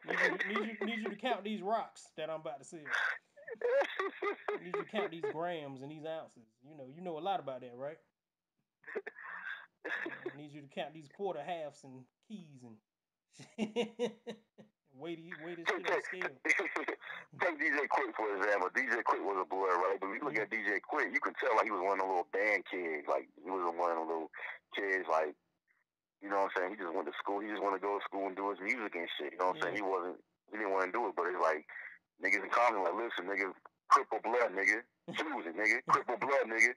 Need you to count these rocks that I'm about to say. Need you to count these grams and these ounces. You know a lot about that, right? I need you to count these quarter halves and keys and weigh this shit on scale. Take DJ Quick for example. DJ Quick was a Blood, right? But when you look at DJ Quick, you can tell like he was one of the little band kids. Like he was one of the little kids, like you know what I'm saying. He just went to school. He just wanted to go to school and do his music and shit. You know what I'm saying. He didn't want to do it, but it's like niggas in common like, listen, nigga, Crip or Blood, nigga. Choose it, nigga. Crip or Blood, nigga.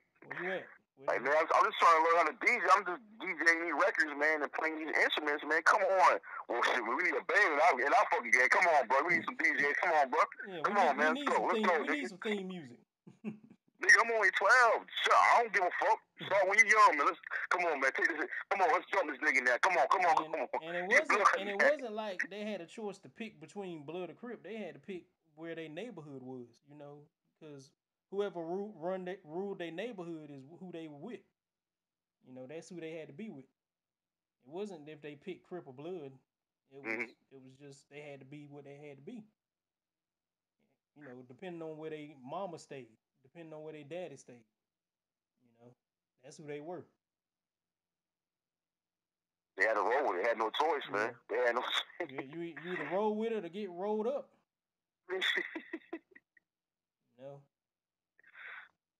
Like, man, I'm just trying to learn how to DJ. I'm just DJing these records, man, and playing these instruments, man. Come on. Well, shit, we need a band in our fucking game. Come on, bro. We need some DJs. Come on, bro. Come on, man. Let's go. We need some theme music. Nigga, I'm only 12. Sure, I don't give a fuck. Start when you're young, man. Come on, man. Take this. Come on, let's jump this nigga now. Come on. And it wasn't like they had a choice to pick between Blood or Crip. They had to pick where their neighborhood was, because whoever ruled their neighborhood is who they were with. That's who they had to be with. It wasn't if they picked Crip or Blood. It was just they had to be what they had to be. Depending on where they mama stayed, depending on where they daddy stayed. That's who they were. They had to roll with it. They had no choice, man. They had no. You either roll with it or get rolled up.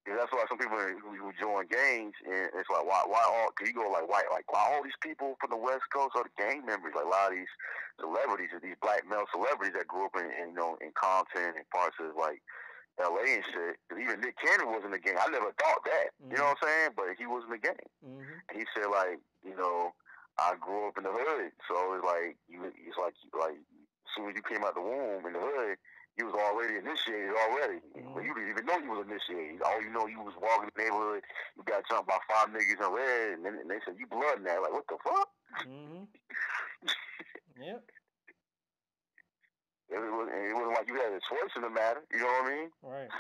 Yeah, that's why some people who join gangs, and it's like, why all? Cause you go why all these people from the West Coast are the gang members? Like a lot of these celebrities, these black male celebrities that grew up in Compton and parts of like LA and shit. Cause even Nick Cannon was in the gang. I never thought that. Mm-hmm. You know what I'm saying? But he was in the gang. Mm-hmm. And he said like, I grew up in the hood, so it's like as soon as you came out the womb in the hood, you was already initiated already. Mm-hmm. But you didn't even know you was initiated. All you know, you was walking the neighborhood, you got jumped by 5 niggas in red, and they said you blood now. Like what the fuck? Mm-hmm. Yep. It wasn't like you had a choice in the matter. You know what I mean? Right.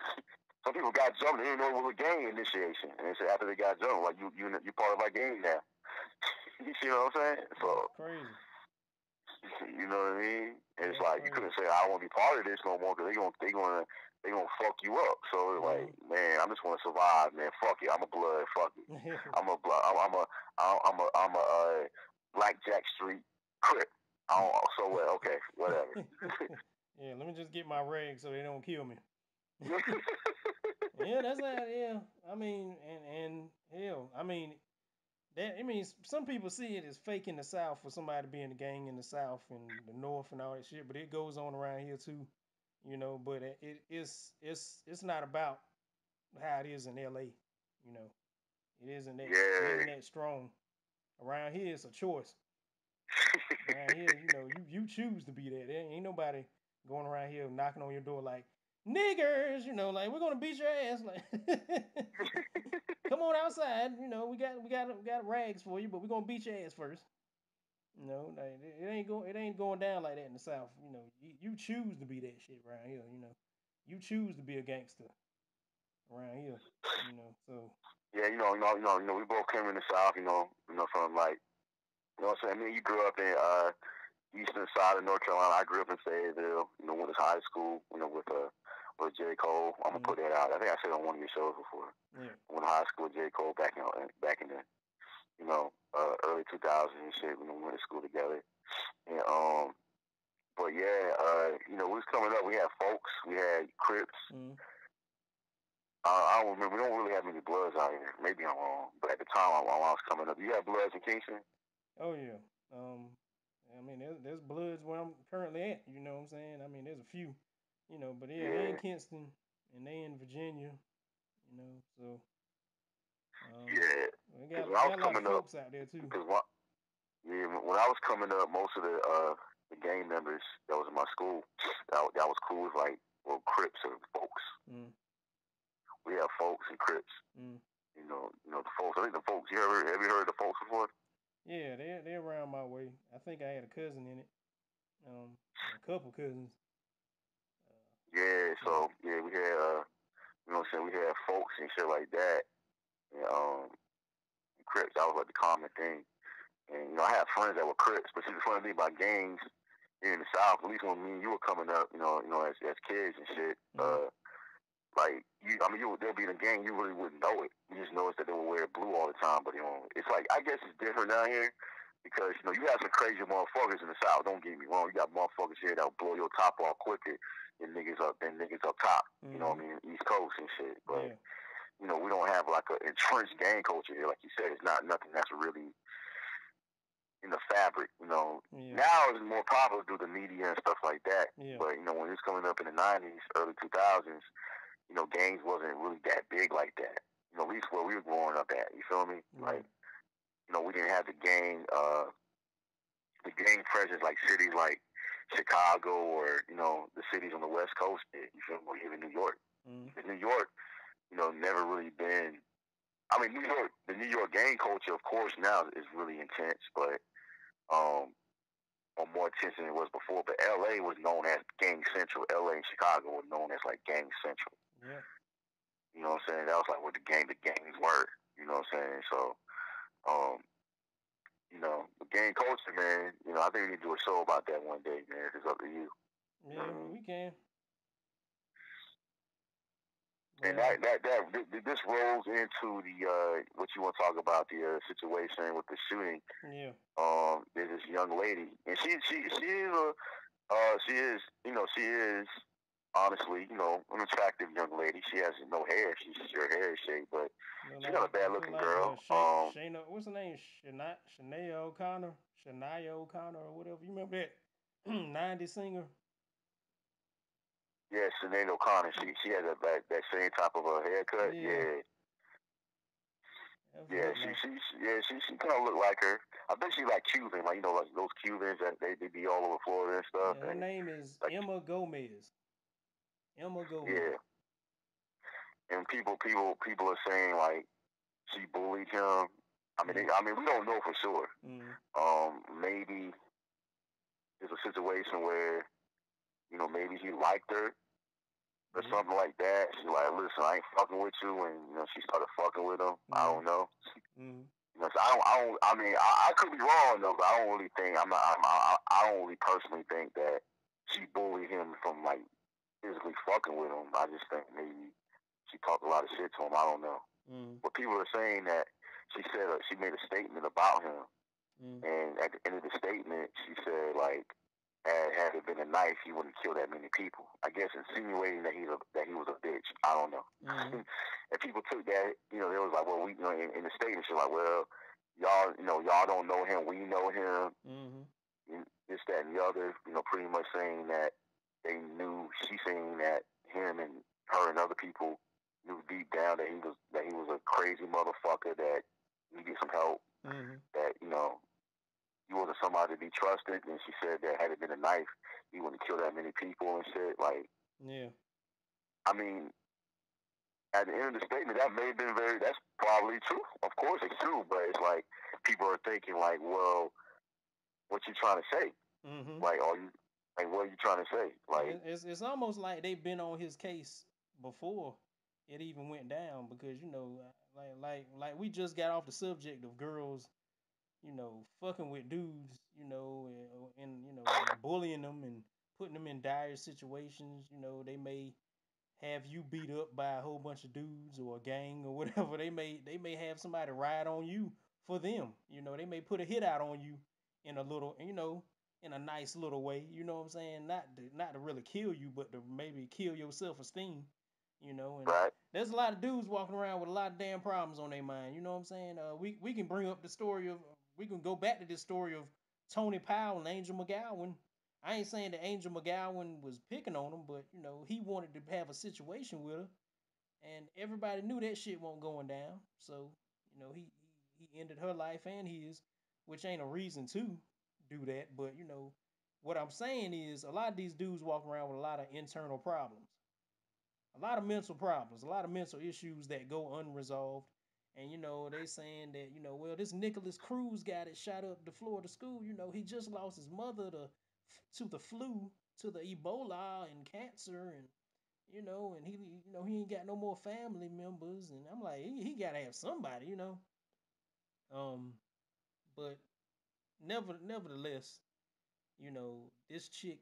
Some people got jumped, they didn't know it was a gang initiation, and they said after they got jumped, like you part of our gang now. You see what I'm saying? So that's crazy. you know what I mean? And it's That's like crazy. you couldn't say I won't be part of this no more because they gonna fuck you up. So it's like, man, I just want to survive, man. Fuck it, I'm a blood. Fuck it, I'm a blood. I'm a Blackjack Street Crip. So what? Okay, whatever. Yeah, let me just get my rag so they don't kill me. Yeah, that's that. Yeah, I mean, and hell, I mean that. I mean, some people see it as fake in the South for somebody to be in the gang in the South and the North and all that shit, but it goes on around here too, you know. But it's not about how it is in L.A. You know, it isn't that strong. Around here, it's a choice. Around here, you know, you choose to be there. There ain't nobody going around here knocking on your door like niggers, you know, like we're gonna beat your ass. Like, come on outside. You know, we got rags for you, but we're gonna beat your ass first. You know, like, it ain't going down like that in the South. You know, you choose to be that shit around here. You know, you choose to be a gangster around here. You know, so Yeah, we both came in the South. From like, what I'm saying. I mean, you grew up in eastern side of North Carolina. I grew up in Fayetteville. Went to high school. With J. Cole. I'm gonna put that out. I think I said on one of your shows before. Yeah. Went to high school with J. Cole back in the early 2000s and shit. We went to school together. And but yeah, we was coming up. We had folks. We had Crips. Mm-hmm. I don't remember. We don't really have many Bloods out here. Maybe I'm wrong, but at the time while I was coming up, you had Bloods in Kingston. Oh yeah. I mean, there's Bloods where I'm currently at. You know what I'm saying? I mean, there's a few. You know, but yeah, they in Kingston and they in Virginia. You know, so yeah. we got When I was a lot of coming up, folks out there too. when I was coming up, most of the gang members that was in my school, that was cool. It was like Crips or folks. Mm. We have folks and Crips. Mm. The folks. I think the folks. Have you heard of the folks before? Yeah, they're around my way. I think I had a cousin in it. A couple cousins. Yeah. So yeah, we had what I'm saying, we had folks and shit like that. And, Crips. That was like the common thing. And I had friends that were Crips, but see the funny thing about gangs here in the South, at least when me and you were coming up, as kids and shit, like they'll be in a gang, you really wouldn't know it. You just notice that they will wear blue all the time. But it's like I guess it's different down here because you have some crazy motherfuckers in the South. Don't get me wrong, you got motherfuckers here that'll blow your top off quicker than niggas up top. Mm-hmm. You know what I mean, East Coast and shit. But yeah. We don't have like an entrenched gang culture here, like you said. It's not nothing that's really in the fabric. Now it's more popular through the media and stuff like that. Yeah. But when it was coming up in the '90s, early 2000s, gangs wasn't really that big like that. At least where we were growing up at. You feel me? Right. Like, we didn't have the gang presence like cities like Chicago or the cities on the West Coast did. You feel me? Or even New York. Mm-hmm. New York, never really been. I mean, the New York gang culture, of course, now is really intense, but or more intense than it was before. But LA was known as Gang Central. LA and Chicago were known as like Gang Central. Yeah. You know what I'm saying? That was like what the gangs were. You know what I'm saying? So, the gang culture, man. I think we need to do a show about that one day, man. It's up to you. Yeah, we can. And this rolls into the what you want to talk about, the situation with the shooting. Yeah. There's this young lady, and she is honestly, an attractive young lady. She has no hair. Her hair is shaved, but she's not a bad Look looking like girl. Shayna. What's her name? Shania O'Connor, Shania O'Connor, or whatever. You remember that '90s singer? Yeah, Sinead O'Connor. She has that same type of a haircut. Yeah, Yeah, that's what yeah. look like. She kind of look like her. I bet she's like Cuban, like like those Cubans that they be all over Florida and stuff. Yeah, her And name is like, Emma Gomez. Emma Gomez. yeah. And people are saying like she bullied him. Mm, I mean, we don't know for sure. mm, Maybe it's a situation where maybe he liked her or yeah. something like that. She's like, listen, I ain't fucking with you, and she started fucking with him. I Mm, don't know. mm, So I don't. I mean, I could be wrong though, but I don't really think I'm not. I don't really personally think that she bullied him from like physically fucking with him. I just think maybe she talked a lot of shit to him. I don't know. mm, But people are saying that she said she made a statement about him, mm. and at the end of the statement, she said like, had it been a knife, he wouldn't kill that many people. I guess insinuating that he was a bitch. I don't know. Mm, And people took that, they was like, well, we, in the statement, she's like, well, y'all don't know him, we know him, mm, and this, that, and the other. Pretty much saying that they knew. She's saying that him and her and other people knew deep down that he was a crazy motherfucker that needed some help. mm. That he wasn't somebody to be trusted. And she said that had it been a knife, he wouldn't kill that many people and shit. Like, Yeah. I mean, at the end of the statement, that may have been that's probably true. Of course it's true, but it's like people are thinking like, well, what you trying to say? Mm-hmm. Like, what are you trying to say? Like, It's almost like they've been on his case before it even went down because like we just got off the subject of girls fucking with dudes and bullying them and putting them in dire situations. They may have you beat up by a whole bunch of dudes or a gang or whatever. They may have somebody ride on you for them. They may put a hit out on you in a little, in a nice little way. You know what I'm saying? Not to really kill you, but to maybe kill your self esteem. And right? there's a lot of dudes walking around with a lot of damn problems on their mind. You know what I'm saying? We can bring up the story of we can go back to this story of Tony Powell and Angel McGowan. I ain't saying that Angel McGowan was picking on him, but he wanted to have a situation with her, and everybody knew that shit wasn't going down. So he ended her life and his, which ain't a reason to do that. But what I'm saying is a lot of these dudes walk around with a lot of internal problems, a lot of mental problems, a lot of mental issues that go unresolved. And they saying that well, this Nicholas Cruz guy that shot up the Florida school, he just lost his mother to the flu, to the Ebola and cancer, and and he ain't got no more family members, and I'm like, he gotta have somebody, um, but nevertheless, this chick,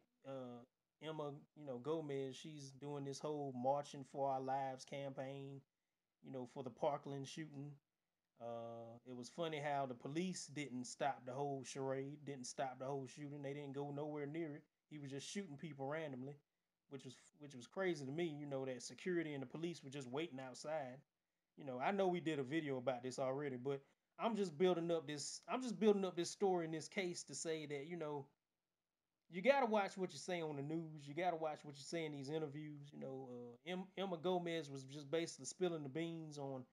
Emma, Gomez, she's doing this whole Marching for Our Lives campaign, for the Parkland shooting. It was funny how the police didn't stop the whole charade, didn't stop the whole shooting. They didn't go nowhere near it. He was just shooting people randomly, which was crazy to me. That security and the police were just waiting outside. I know we did a video about this already, but I'm just building up this. I'm just building up this story in this case to say that you got to watch what you say on the news. You got to watch what you say in these interviews. Emma Gomez was just basically spilling the beans on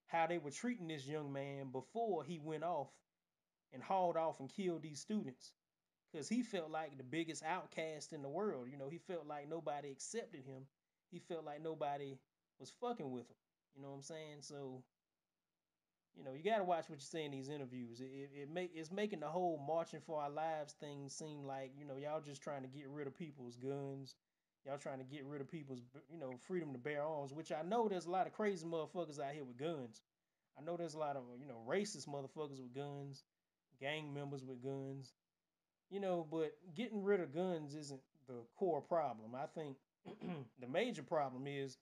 how they were treating this young man before he went off and hauled off and killed these students. Because he felt like the biggest outcast in the world. He felt like nobody accepted him. He felt like nobody was fucking with him. You know what I'm saying? So you got to watch what you say in these interviews. It's making the whole marching for our lives thing seem like y'all just trying to get rid of people's guns. Y'all trying to get rid of people's freedom to bear arms. Which I know there's a lot of crazy motherfuckers out here with guns. I know there's a lot of racist motherfuckers with guns, gang members with guns. But getting rid of guns isn't the core problem. I think the major problem is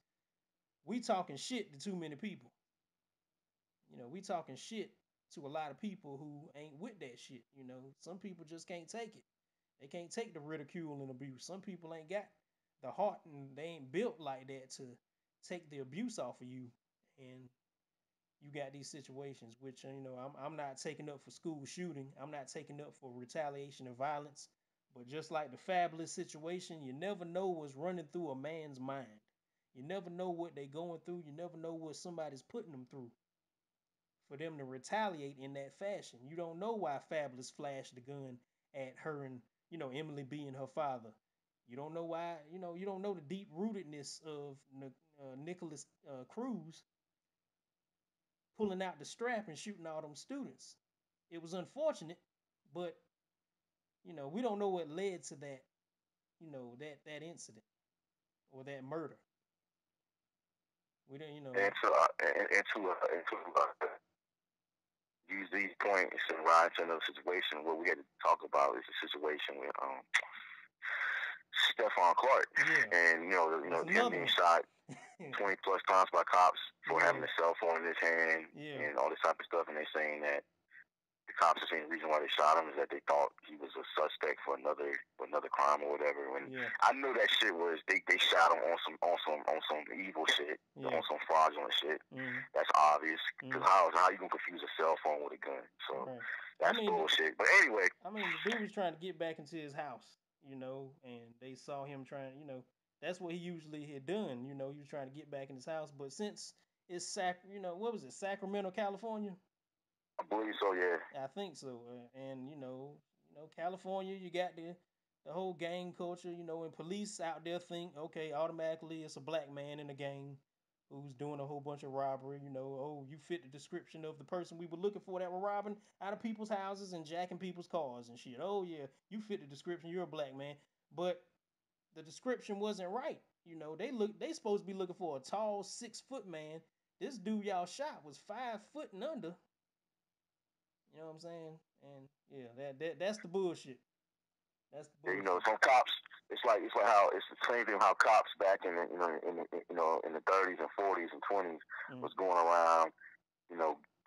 we talking shit to too many people. We talking shit to a lot of people who ain't with that shit. Some people just can't take it. They can't take the ridicule and abuse. Some people ain't got the heart, and they ain't built like that to take the abuse off of you, and you got these situations which I'm not taking up for school shooting. I'm not taking up for retaliation and violence. But just like the Fabulous situation, you never know what's running through a man's mind. You never know what they're going through. You never know what somebody's putting them through for them to retaliate in that fashion. You don't know why Fabulous flashed the gun at her and Emily B and her father. You don't know why. You don't know the deep rootedness of Nicholas Cruz pulling out the strap and shooting all them students. It was unfortunate, but we don't know what led to that. That incident or that murder. We don't. And to use these points and rise to another situation. What we had to talk about is the situation with Stephon Clark, Yeah. and him being shot 20 plus times by cops for having a cell phone in his hand and all this type of stuff, and they're saying that the cops are saying the reason why they shot him is that they thought he was a suspect for another crime or whatever. And I knew that shit was they shot him on some evil shit, on some fraudulent shit. That's obvious because how you gonna confuse a cell phone with a gun? So that's bullshit. But anyway, the dude was trying to get back into his house, and they saw him trying. That's what he usually had done. He was trying to get back in his house, but since it's what was it, Sacramento, California? I believe so, yeah. I think so. And California, you got the whole gang culture, and police out there think, okay, automatically it's a black man in a gang who's doing a whole bunch of robbery. Oh, you fit the description of the person we were looking for that were robbing out of people's houses and jacking people's cars and shit. Oh yeah, you fit the description. You're a black man, but the description wasn't right. They supposed to be looking for a tall 6-foot man. This dude y'all shot was 5 foot and under. You know what I'm saying? And that's the bullshit. That's the bullshit. Some cops. It's like how it's the same thing. How cops back in the in the 30s and 40s and 20s was going around,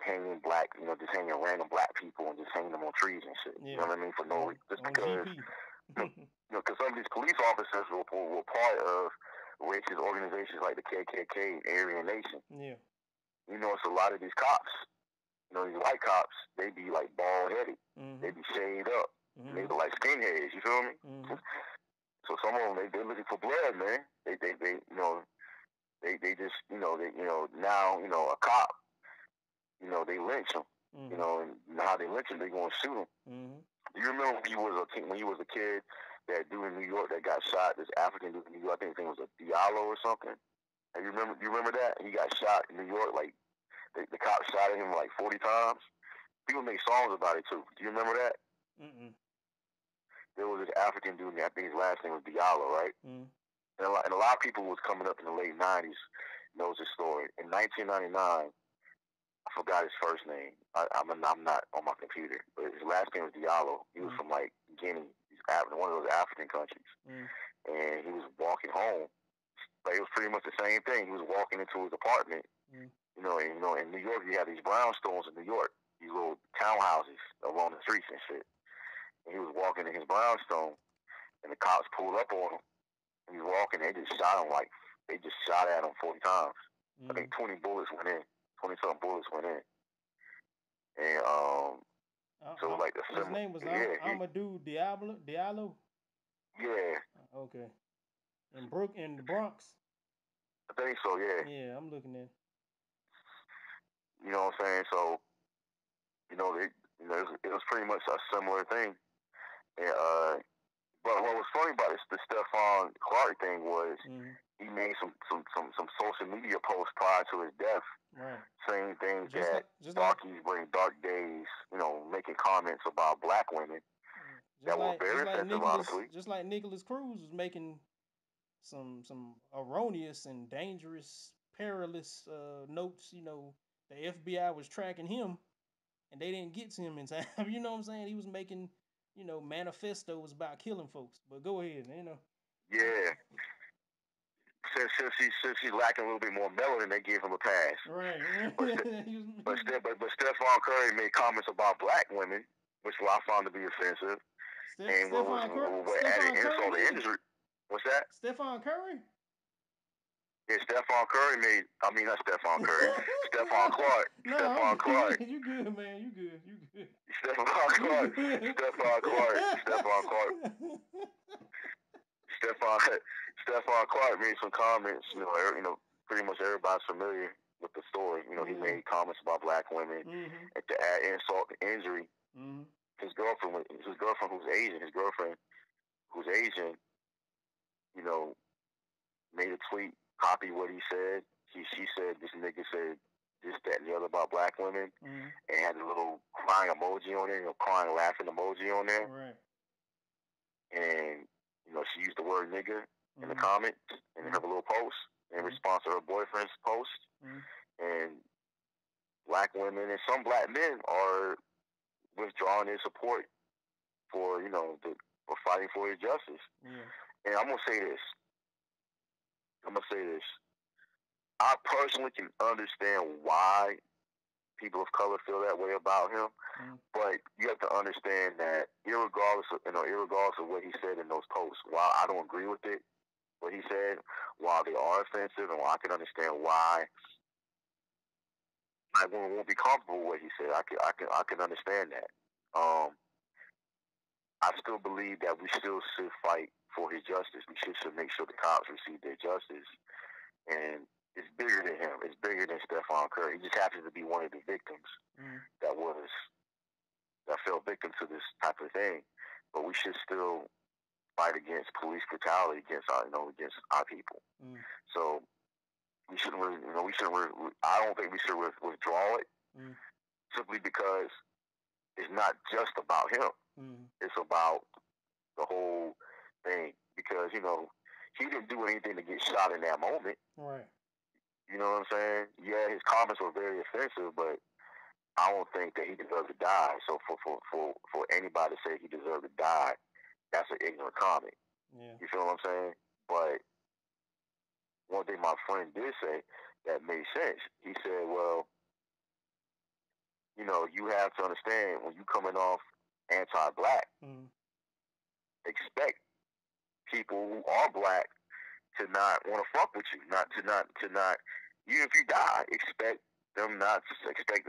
hanging black, just hanging random black people and just hanging them on trees and shit. You know what I mean? For no reason, just because. Because some of these police officers were part of racist organizations like the KKK and Aryan Nation. Yeah. It's a lot of these cops. These white cops, they be like bald headed. They be shaved up. They be like skinheads. You feel me? So some of them, they're looking for blood, man. They just now a cop, they lynch him. And how they lynch him, they gonna shoot him. Do you remember when you was a kid, that dude in New York that got shot? This African dude in New York, I think his name was a Diallo or something. And you remember that? He got shot in New York, like the cops shot at him like 40 times. People make songs about it too. Do you remember that? There was this African dude, I think his last name was Diallo, right? And a lot of people was coming up in the late 90s knows this story. In 1999, I forgot his first name. I'm not on my computer, but his last name was Diallo. He was from like Guinea, one of those African countries, and he was walking home. But it was pretty much the same thing. He was walking into his apartment. In New York, you have these brownstones in New York, these little townhouses along the streets and shit. And he was walking in his brownstone, and the cops pulled up on him. And he was walking. They just shot at him 40 times. I think 20 bullets went in. 20-something bullets went in. And so like the his name was Amadou Diallo. Yeah. Okay. In the Bronx. I think so. Yeah. Yeah, I'm looking at. You know what I'm saying? So, it was pretty much a similar thing. And but what was funny about the Stephon Clark thing was he made some social media posts prior to his death, saying things darkies bring dark days, making comments about black women that were very offensive, honestly. Just like Nicholas Cruz was making some erroneous and dangerous, perilous notes. The FBI was tracking him, and they didn't get to him in time. You know what I'm saying? He was making manifestos about killing folks. But go ahead, Yeah. Since he's lacking a little bit more melanin, they gave him a pass. Right. but Stephon Curry made comments about black women, which I found to be offensive. And what added insult to injury. What's that? Stephon Curry? Yeah, Stephon Curry made. I mean, not Stephon Curry. Stephon Clark. No, Stephon Clark. you good, man. You good. You good. Stephon Clark. Stephon Clark. Stephon Clark. Stephon Clark made some comments. Pretty much everybody's familiar with the story. He made comments about black women, and to add insult to injury, his girlfriend who's Asian, you know, made a tweet, copied what he said. She said this nigga said this, that, and the other about black women, and had a little crying emoji on there, crying, laughing emoji on there. Right. And she used the word nigga in the comments in her little post in response to her boyfriend's post. And black women and some black men are withdrawing their support for for fighting for his justice. And I'm gonna say this. I personally can understand why people of color feel that way about him, but you have to understand that irregardless of what he said in those posts, while I don't agree with it, what he said, while they are offensive, and while I can understand why black women won't be comfortable with what he said, I can understand that. I still believe that we still should fight for his justice. We should make sure the cops receive their justice. And it's bigger than him. It's bigger than Stephon Curry. He just happens to be one of the victims that fell victim to this type of thing. But we should still fight against police brutality against our people. So we shouldn't really, I don't think we should withdraw it simply because it's not just about him. It's about the whole thing because he didn't do anything to get shot in that moment. Right. You know what I'm saying? Yeah, his comments were very offensive, but I don't think that he deserved to die. So for anybody to say he deserved to die, that's an ignorant comment. Yeah. You feel what I'm saying? But one thing my friend did say that made sense. He said, well, you have to understand when you coming off anti-black, expect people who are black to not want to fuck with you, not even if you die, expect at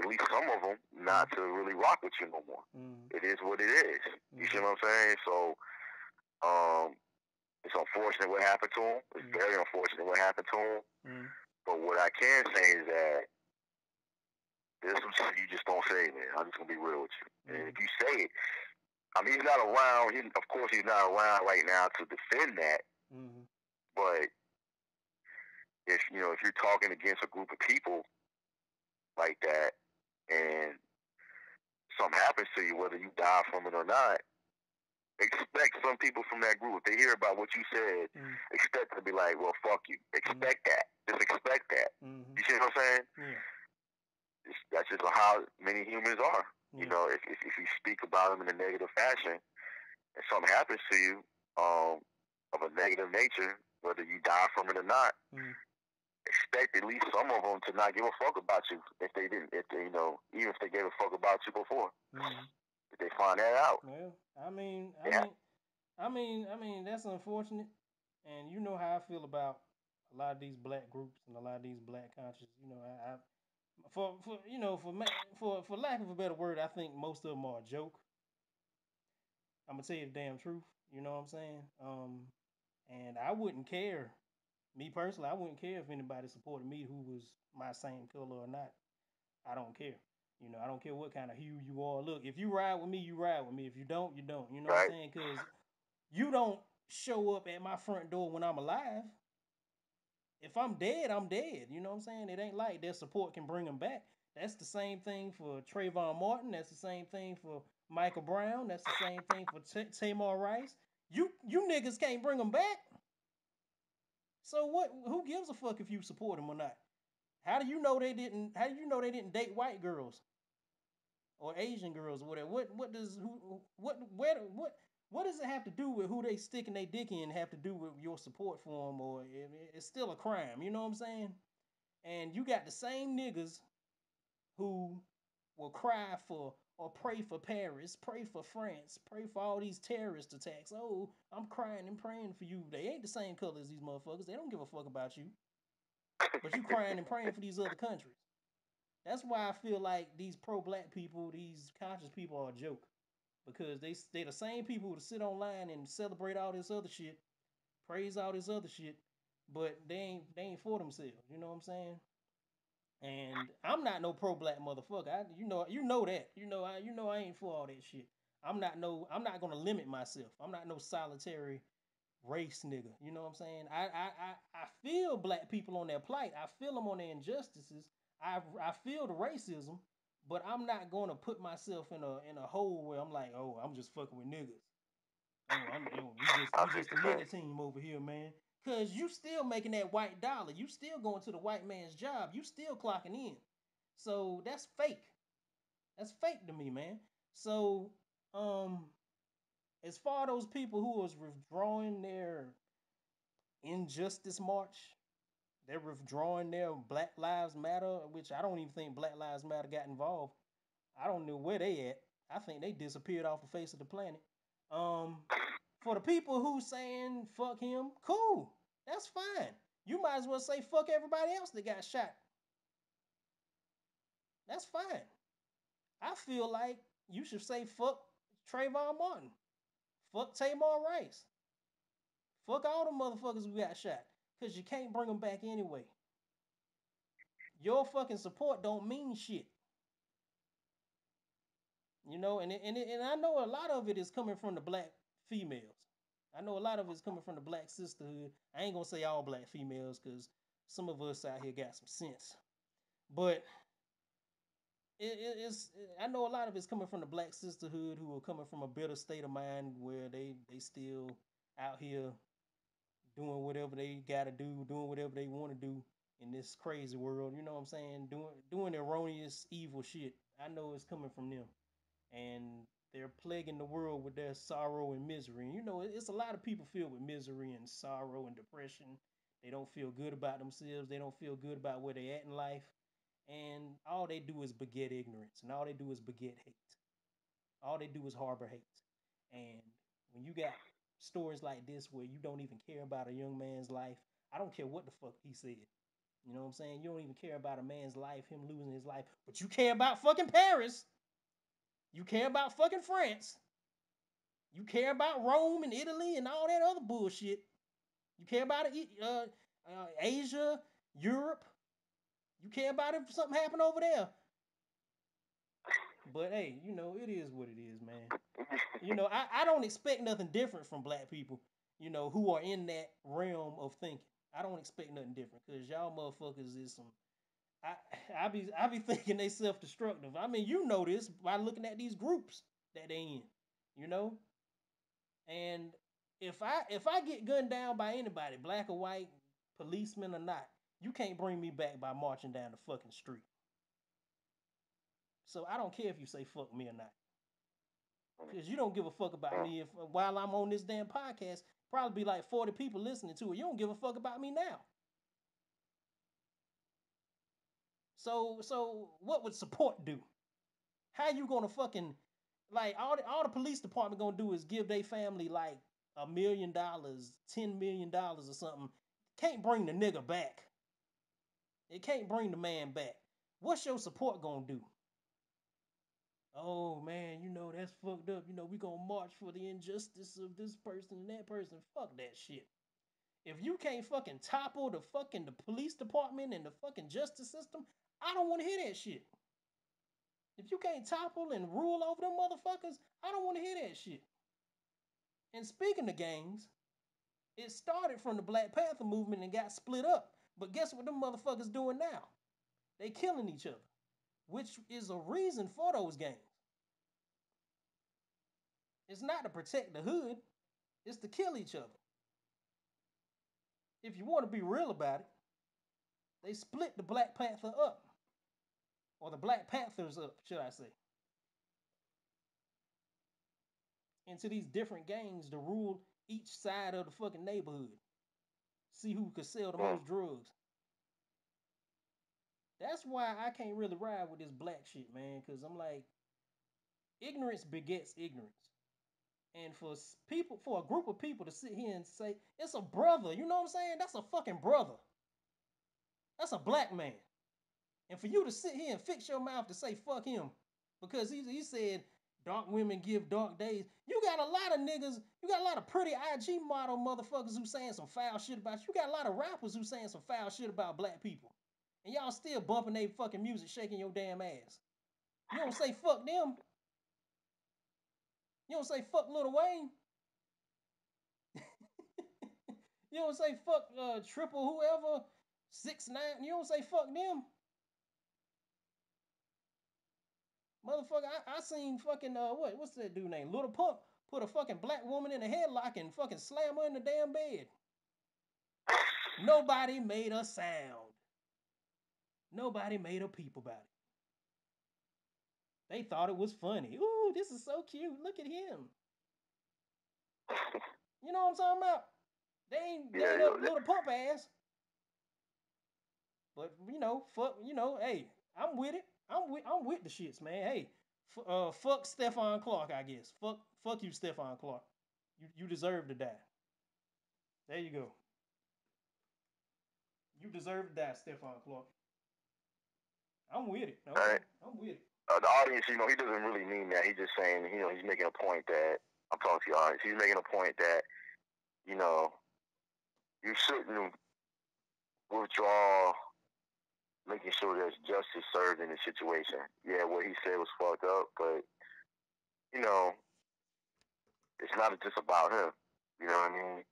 least some of them not to really rock with you no more. It is what it is. You see what I'm saying? So, it's unfortunate what happened to him. It's very unfortunate what happened to him. But what I can say is that there's some shit you just don't say, man. I'm just gonna be real with you. And if you say it, I mean, he's not around. Of course, he's not around right now to defend that. But if you're talking against a group of people like that, and something happens to you, whether you die from it or not, expect some people from that group, if they hear about what you said, expect them to be like, well, fuck you. Expect that. Just expect that. You see what I'm saying? Yeah. That's just how many humans are. If you speak about them in a negative fashion, and something happens to you of a negative nature, whether you die from it or not, expect at least some of them to not give a fuck about you if they didn't, even if they gave a fuck about you before. If they find that out. Well, I mean, that's unfortunate, and you know how I feel about a lot of these black groups and a lot of these black conscious. I for lack of a better word, I think most of them are a joke. I'm gonna tell you the damn truth. You know what I'm saying? And I wouldn't care. Me personally, I wouldn't care if anybody supported me who was my same color or not. I don't care. I don't care what kind of hue you are. Look, if you ride with me, you ride with me. If you don't, you don't. You know what I'm saying? Because you don't show up at my front door when I'm alive. If I'm dead, I'm dead. You know what I'm saying? It ain't like their support can bring them back. That's the same thing for Trayvon Martin. That's the same thing for Michael Brown. That's the same thing for Tamar Rice. You niggas can't bring them back. So what? Who gives a fuck if you support them or not? How do you know they didn't? How do you know they didn't date white girls or Asian girls or whatever? What does it have to do with who they sticking their dick in? Have to do with your support for them, or it's still a crime? You know what I'm saying? And you got the same niggas who will cry for or pray for Paris, pray for France, pray for all these terrorist attacks. Oh, I'm crying and praying for you. They ain't the same color as these motherfuckers. They don't give a fuck about you. But you crying and praying for these other countries. That's why I feel like these pro-black people, these conscious people, are a joke because they the same people who sit online and celebrate all this other shit, praise all this other shit, but they ain't for themselves. You know what I'm saying? And I'm not no pro-black motherfucker. You know that. I ain't for all that shit. I'm not gonna limit myself. I'm not no solitary race nigga. You know what I'm saying? I feel black people on their plight. I feel them on their injustices. I feel the racism, but I'm not gonna put myself in a hole where I'm like, oh, I'm just fucking with niggas. Oh, we just I we feel just a the same. nigga team over here, man. Cause you still making that white dollar. You still going to the white man's job. You still clocking in. So that's fake. That's fake to me, man. So um as far as those people who was withdrawing their injustice march, they're withdrawing their Black Lives Matter, which I don't even think Black Lives Matter got involved. I don't know where they at. I think they disappeared off the face of the planet. Um, for the people who saying fuck him, cool. That's fine. You might as well say fuck everybody else that got shot. That's fine. I feel like you should say fuck Trayvon Martin. Fuck Tamar Rice. Fuck all the motherfuckers who got shot. Cause you can't bring them back anyway. Your fucking support don't mean shit. And I know a lot of it is coming from the black females. I know a lot of it is coming from the black sisterhood. I ain't gonna say all black females because some of us out here got some sense. But it's I know a lot of it's coming from the black sisterhood who are coming from a better state of mind where they still out here doing whatever they gotta do, doing whatever they want to do in this crazy world. You know what I'm saying? Doing erroneous evil shit. I know it's coming from them, and they're plaguing the world with their sorrow and misery. And it's a lot of people filled with misery and sorrow and depression. They don't feel good about themselves. They don't feel good about where they at in life. And all they do is beget ignorance, and all they do is beget hate. All they do is harbor hate. And when you got stories like this where you don't even care about a young man's life, I don't care what the fuck he said. You know what I'm saying? You don't even care about a man's life, him losing his life, but you care about fucking Paris. You care about fucking France. You care about Rome and Italy and all that other bullshit. You care about Asia, Europe. You care about if something happened over there. But hey, it is what it is, man. I don't expect nothing different from black people, who are in that realm of thinking. I don't expect nothing different because y'all motherfuckers is some. I I be thinking they self destructive. I mean, this by looking at these groups that they in, you know. And if I get gunned down by anybody, black or white, policeman or not, you can't bring me back by marching down the fucking street. So I don't care if you say fuck me or not. Because you don't give a fuck about me if while I'm on this damn podcast, probably be like 40 people listening to it. You don't give a fuck about me now. So what would support do? How you gonna fucking like all the police department gonna do is give their family like $1 million, $10 million or something. Can't bring the nigga back. It can't bring the man back. What's your support gonna do? Oh man, that's fucked up. We gonna march for the injustice of this person and that person. Fuck that shit. If you can't fucking topple the police department and the fucking justice system, I don't want to hear that shit. If you can't topple and rule over them motherfuckers, I don't want to hear that shit. And speaking of gangs, it started from the Black Panther movement and got split up. But guess what them motherfuckers doing now? They killing each other, which is a reason for those gangs. It's not to protect the hood, it's to kill each other. If you want to be real about it, they split the Black Panther up, or the Black Panthers up, should I say, into these different gangs to rule each side of the fucking neighborhood. See who could sell the most drugs. That's why I can't really ride with this black shit, man. Cause I'm like, Ignorance begets ignorance. And for a group of people to sit here and say it's a brother, you know what I'm saying? That's a fucking brother. That's a black man. And for you to sit here and fix your mouth to say fuck him because he said dark women give dark days. You got a lot of niggas, you got a lot of pretty IG model motherfuckers who saying some foul shit about you. You got a lot of rappers who saying some foul shit about black people. And y'all still bumping they fucking music, shaking your damn ass. You don't say fuck them. You don't say fuck Lil Wayne. You don't say fuck Triple whoever, 6ix9ine. You don't say fuck them. Motherfucker, I seen fucking what's that dude name? Little Pump put a fucking black woman in a headlock and fucking slam her in the damn bed. Nobody made a sound. Nobody made a peep about it. They thought it was funny. Ooh, this is so cute. Look at him. You know what I'm talking about? They ain't up Little Pump ass. But fuck, hey, I'm with it. I'm with the shits, man. Hey, fuck Stephon Clark, I guess. Fuck you, Stephon Clark. You deserve to die. There you go. You deserve to die, Stephon Clark. I'm with it. Okay. Right. I'm with it. The audience, he doesn't really mean that. He's just saying, he's making a point that I'm talking to the audience. He's making a point that, you shouldn't withdraw making sure there's justice served in the situation. Yeah, what he said was fucked up, but it's not just about him. You know what I mean?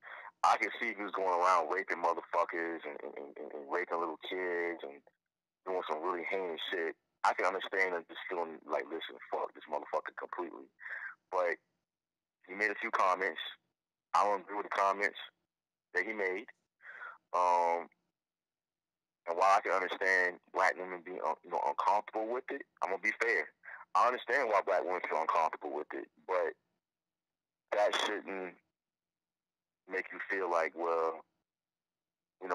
I can see he was going around raping motherfuckers and raping little kids and doing some really heinous shit. I can understand and just feeling like, listen, fuck this motherfucker completely. But he made a few comments. I don't agree with the comments that he made. And while I can understand black women being uncomfortable with it, I'm gonna be fair. I understand why black women feel uncomfortable with it, but that shouldn't make you feel like, well, we're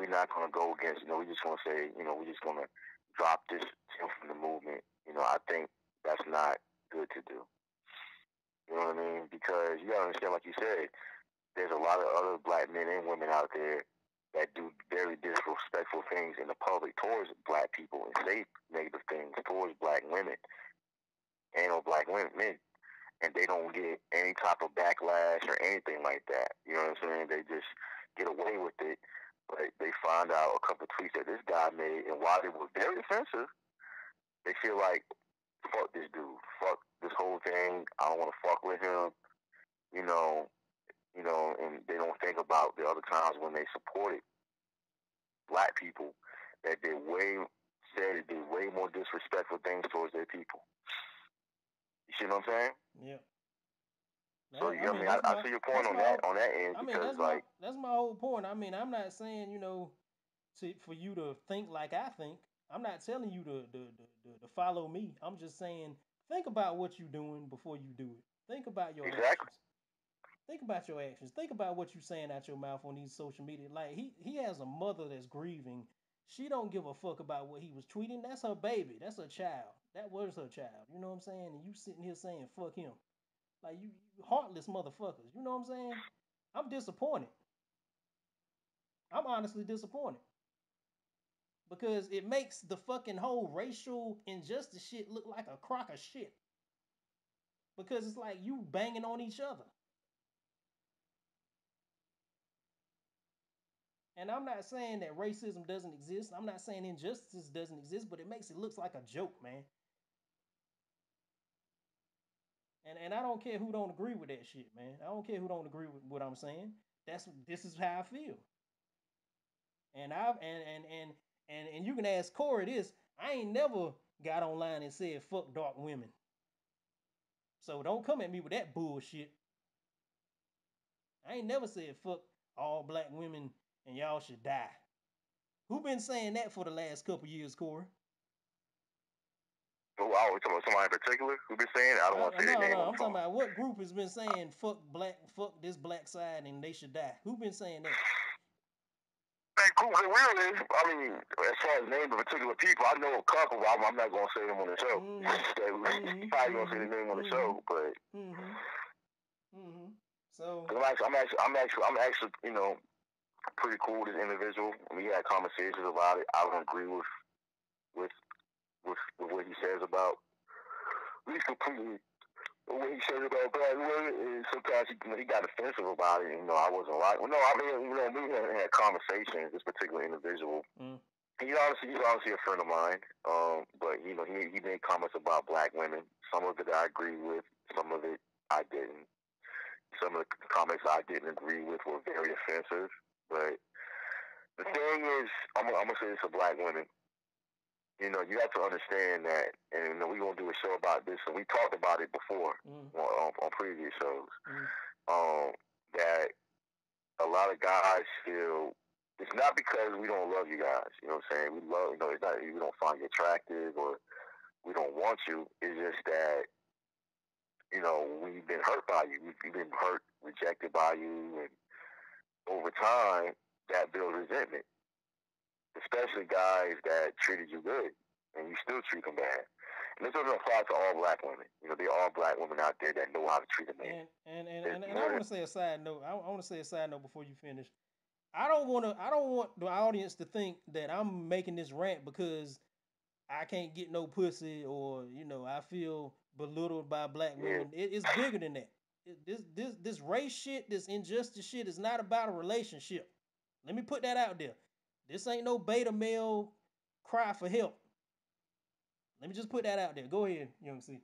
not gonna go against. We're just gonna say, we're just gonna drop this from the movement. I think that's not good to do. You know what I mean? Because you gotta understand, like you said, there's a lot of other black men and women out there that do very disrespectful things in the public towards black people and say negative things towards black women and black men, and they don't get any type of backlash or anything like that. You know what I'm saying? They just get away with it. But they find out a couple of tweets that this guy made, and while they were very offensive, they feel like, fuck this dude, fuck this whole thing. I don't want to fuck with him. And they don't think about the other times when they supported black people that did way more disrespectful things towards their people. You see what I'm saying? Yeah. So I see your point on that end. I mean, that's my whole point. I mean, I'm not saying for you to think like I think. I'm not telling you to follow me. I'm just saying think about what you're doing before you do it. Think about your actions. Think about your actions. Think about what you're saying out your mouth on these social media. Like he has a mother that's grieving. She don't give a fuck about what he was tweeting. That's her baby. That's her child. That was her child. You know what I'm saying? And you sitting here saying fuck him. Like you heartless motherfuckers. You know what I'm saying? I'm disappointed. I'm honestly disappointed. Because it makes the fucking whole racial injustice shit look like a crock of shit. Because it's like you banging on each other. And I'm not saying that racism doesn't exist. I'm not saying injustice doesn't exist, but it makes it look like a joke, man. And I don't care who don't agree with that shit, man. I don't care who don't agree with what I'm saying. This is how I feel. And you can ask Corey this. I ain't never got online and said fuck dark women. So don't come at me with that bullshit. I ain't never said fuck all black women and y'all should die. Who been saying that for the last couple years, Corey? Oh, we talking about somebody in particular who been saying it? I don't want to say their name. No, I'm talking about what group has been saying fuck this black side and they should die. Who been saying that? Man, cool. The real is, I mean, as far as name of particular people, I know a couple. I'm not gonna say them on the show. I'm gonna say the name on the show, but. So I'm actually, pretty cool with this individual. We had conversations about it. I don't agree with with what he says about. He's completely what he says about black women, and sometimes he got offensive about it. I wasn't like, well, no, I mean, we had conversations. This particular individual, he's honestly a friend of mine. But he made comments about black women. Some of it I agree with. Some of it I didn't. Some of the comments I didn't agree with were very offensive. But the thing is, I'm gonna say this to black women. You have to understand that, and we're gonna do a show about this, and we talked about it before on previous shows. That a lot of guys feel it's not because we don't love you guys. You know what I'm saying? We love. It's not we don't find you attractive or we don't want you. It's just that we've been hurt by you. We've been hurt, rejected by you, and over time that builds resentment. Especially guys that treated you good and you still treat them bad. And this doesn't apply to all black women. There are black women out there that know how to treat a man. And I want to say a side note. I want to say a side note before you finish. I don't want the audience to think that I'm making this rant because I can't get no pussy or I feel belittled by black women. It's bigger than that. This race shit, this injustice shit is not about a relationship. Let me put that out there. This ain't no beta male cry for help. Let me just put that out there. Go ahead, Young C.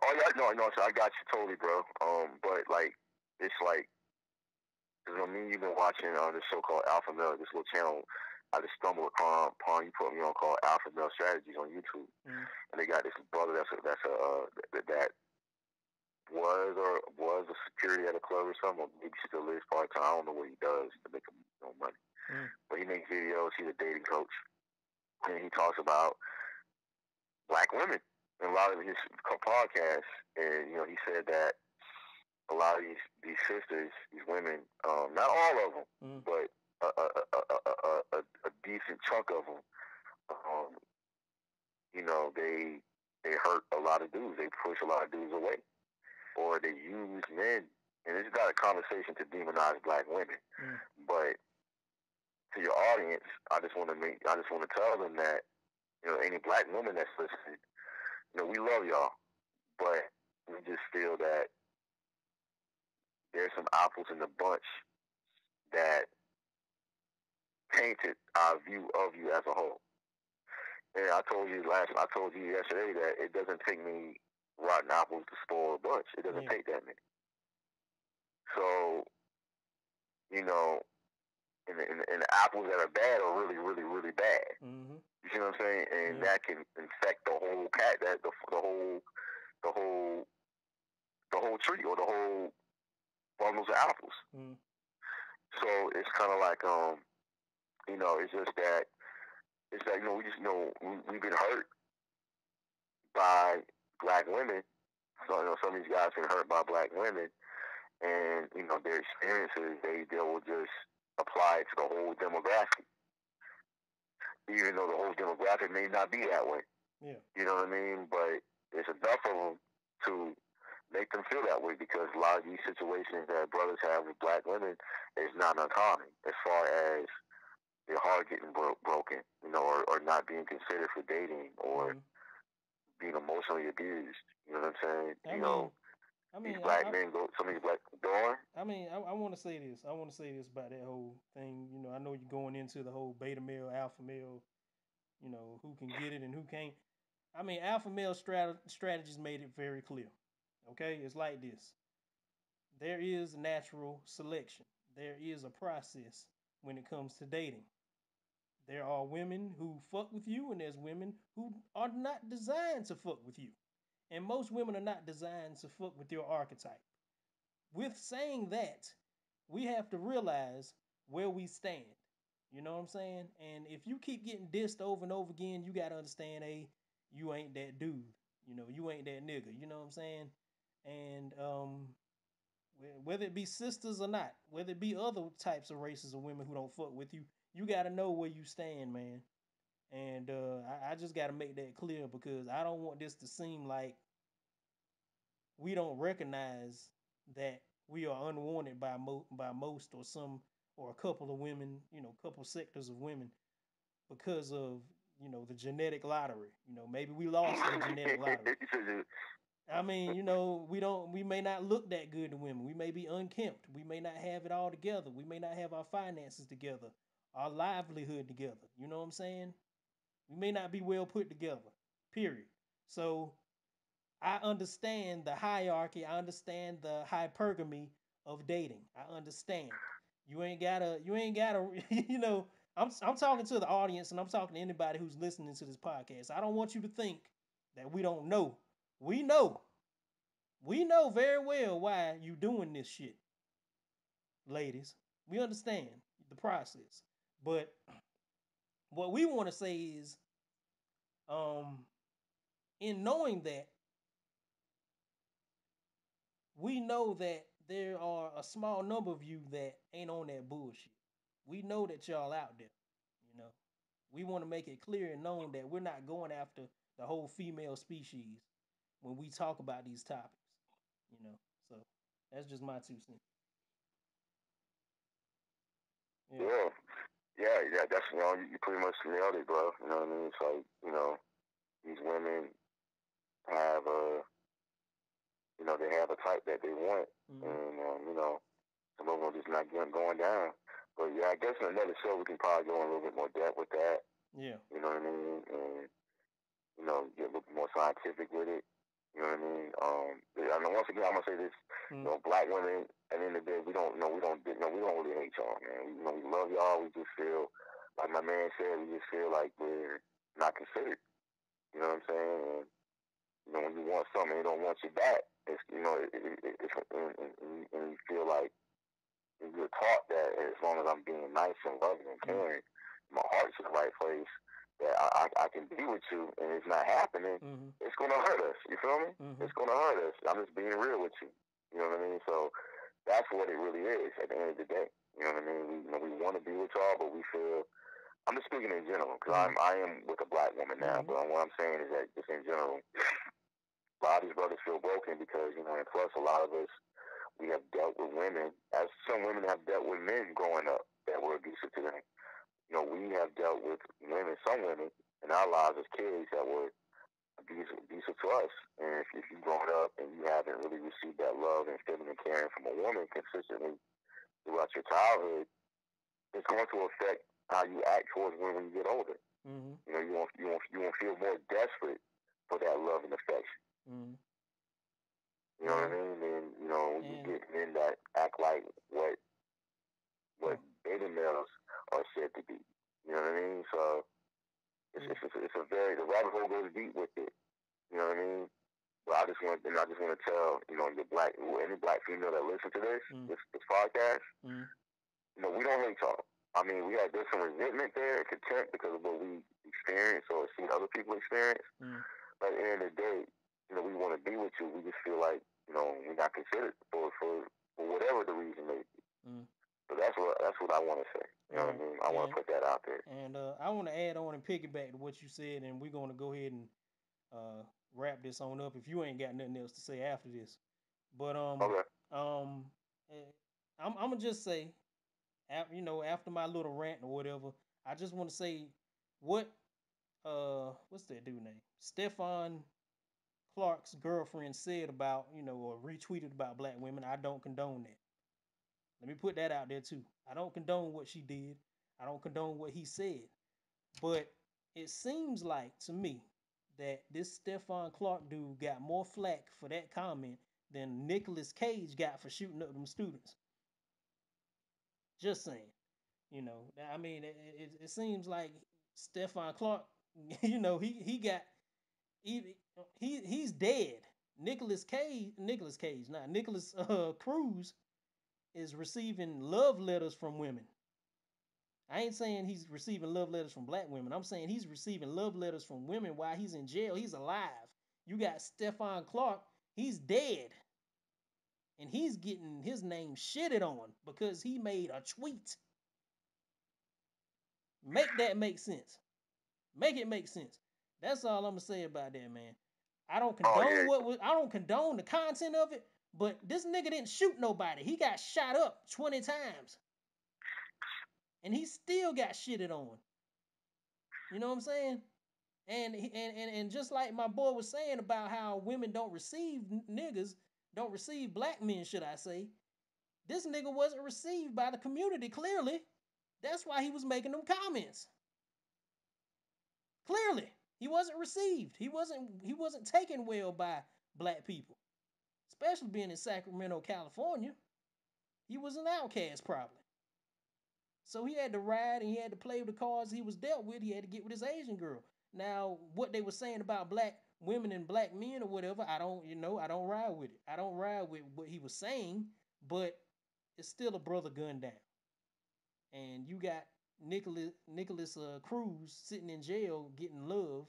Oh yeah, no, so I got you totally, bro. But like, it's like, me and you've been watching this show called Alpha Male, this little channel. I just stumbled upon you put me on called Alpha Male Strategies on YouTube, and they got this brother that was a security at a club or something, or maybe still is part time. I don't know what he does to make money, but he makes videos. He's a dating coach, and he talks about black women in a lot of his podcasts. And he said that a lot of these sisters, these women, not all of them, but a decent chunk of them, they hurt a lot of dudes. They push a lot of dudes away, or they use men. And it's not a conversation to demonize black women, but to your audience, I just want to tell them that any black woman that's listening, we love y'all, but we just feel that there's some apples in the bunch that tainted our view of you as a whole. And I told you yesterday that it doesn't take many rotten apples to spoil a bunch. It doesn't take that many. So, and the apples that are bad are really, really, really bad. You see what I'm saying? And that can infect the whole the whole tree or the whole bundles of apples. So it's kind of like it's just that we've been hurt by black women. So some of these guys been hurt by black women, and their experiences they will just apply it to the whole demographic, even though the whole demographic may not be that way. Yeah. You know what I mean? But there's enough of them to make them feel that way, because a lot of these situations that brothers have with black women is not uncommon, as far as their heart getting broken, or not being considered for dating, or being emotionally abused. You know what I'm saying? These black men go, some of these black going. I want to say this. I want to say this about that whole thing. I know you're going into the whole beta male, alpha male. Who can get it and who can't. Alpha male strategies made it very clear. Okay, it's like this. There is natural selection. There is a process when it comes to dating. There are women who fuck with you, and there's women who are not designed to fuck with you. And most women are not designed to fuck with your archetype. With saying that, we have to realize where we stand. You know what I'm saying? And if you keep getting dissed over and over again, you got to understand, hey, you ain't that dude. You ain't that nigga. You know what I'm saying? And whether it be sisters or not, whether it be other types of races of women who don't fuck with you, you got to know where you stand, man. And I just got to make that clear because I don't want this to seem like we don't recognize that we are unwanted by by most or some or a couple of women, couple sectors of women because of the genetic lottery. Maybe we lost in the genetic lottery. I mean, we may not look that good to women. We may be unkempt. We may not have it all together. We may not have our finances together, our livelihood together. You know what I'm saying? We may not be well put together. Period. So I understand the hierarchy. I understand the hypergamy of dating. I understand. You ain't gotta I'm talking to the audience and I'm talking to anybody who's listening to this podcast. I don't want you to think that we don't know. We know. We know very well why you doing this shit, ladies. We understand the process. But what we want to say is, um, in knowing that, we know that there are a small number of you that ain't on that bullshit. We know that y'all out there. You know, we want to make it clear and known that we're not going after the whole female species when we talk about these topics. So that's just my 2 cents. Yeah. Yeah. Yeah. That's you pretty much nailed it, bro. You know what I mean? It's like these women have they have a type that they want, and some of them just not going down. But yeah, I guess in another show we can probably go in a little bit more depth with that. Yeah. You know what I mean? And get a little bit more scientific with it. You know what I mean? I mean, once again, I'm gonna say this. Black women, at the end of the day, we don't really hate y'all, man. We love y'all. We just feel, like my man said, we just feel like we're not considered. You know what I'm saying? And, when you want something, they don't want you back. It's and you feel like you're taught that as long as I'm being nice and loving and caring, my heart's in the right place, that I can be with you, and it's not happening, it's going to hurt us. You feel me? It's going to hurt us. I'm just being real with you. You know what I mean? So that's what it really is at the end of the day. You know what I mean? We want to be with y'all, but we feel. I'm just speaking in general because I am with a black woman now. But what I'm saying is that just in general, a lot of these brothers feel broken because and plus a lot of us we have dealt with women, as some women have dealt with men growing up that were abusive to them. We have dealt with women, some women in our lives as kids that were abusive to us. And if you've grown up and you haven't really received that love and feeling and caring from a woman consistently throughout your childhood, it's going to affect how you act towards women when you get older. You won't feel more desperate for that love and affection. You know what I mean? And you get men that act like what beta males are said to be. You know what I mean? So it's a very the rabbit hole goes deep with it. You know what I mean? But I just want to tell any black female that listen to this podcast, we don't hate y'all. I mean, there's some resentment there, contempt because of what we experience or see other people experience. But at the end of the day, we want to be with you. We just feel like we're not considered for whatever the reason may be. So that's what I want to say. You know what I mean? I want to put that out there. And I want to add on and piggyback to what you said, and we're going to go ahead and wrap this on up if you ain't got nothing else to say after this. But okay. I'm gonna just say, after my little rant or whatever, I just want to say what's that dude name? Stephon Clark's girlfriend said about, or retweeted about black women. I don't condone that. Let me put that out there too. I don't condone what she did. I don't condone what he said. But it seems like to me that this Stephon Clark dude got more flack for that comment than Nicolas Cage got for shooting up them students. Just saying. I mean, it seems like Stephon Clark, he got he's dead. Nicolas Cruz is receiving love letters from women. I ain't saying he's receiving love letters from black women. I'm saying he's receiving love letters from women while he's in jail. He's alive. You got Stephon Clark. He's dead. And he's getting his name shitted on because he made a tweet. Make that make sense. Make it make sense. That's all I'm gonna say about that, man. I don't Oh condone yeah, I don't condone the content of it, but this nigga didn't shoot nobody. He got shot up 20 times. And he still got shitted on. You know what I'm saying? And just like my boy was saying about how women don't receive niggas, don't receive black men, should I say? This nigga wasn't received by the community, clearly. That's why he was making them comments. Clearly, he wasn't received. He wasn't taken well by black people, especially being in Sacramento, California. He was an outcast, probably. So he had to ride and he had to play with the cards he was dealt with. He had to get with his Asian girl. Now, what they were saying about black women and black men or whatever, I don't ride with it. I don't ride with what he was saying, but it's still a brother gunned down. And you got Nicholas Cruz sitting in jail getting love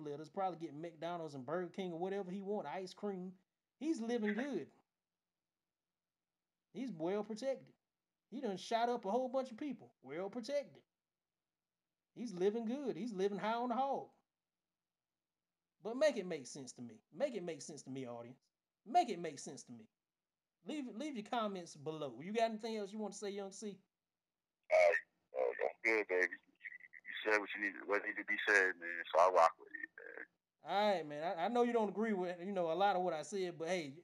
letters, probably getting McDonald's and Burger King or whatever he want, ice cream. He's living good. He's well protected. He done shot up a whole bunch of people. Well protected. He's living good. He's living high on the hog. But make it make sense to me. Make it make sense to me, audience. Make it make sense to me. Leave your comments below. You got anything else you want to say, Young C? I'm good, baby. You said what needed to be said, man. So I rock with it, man. All right, man. I know you don't agree with a lot of what I said, but hey,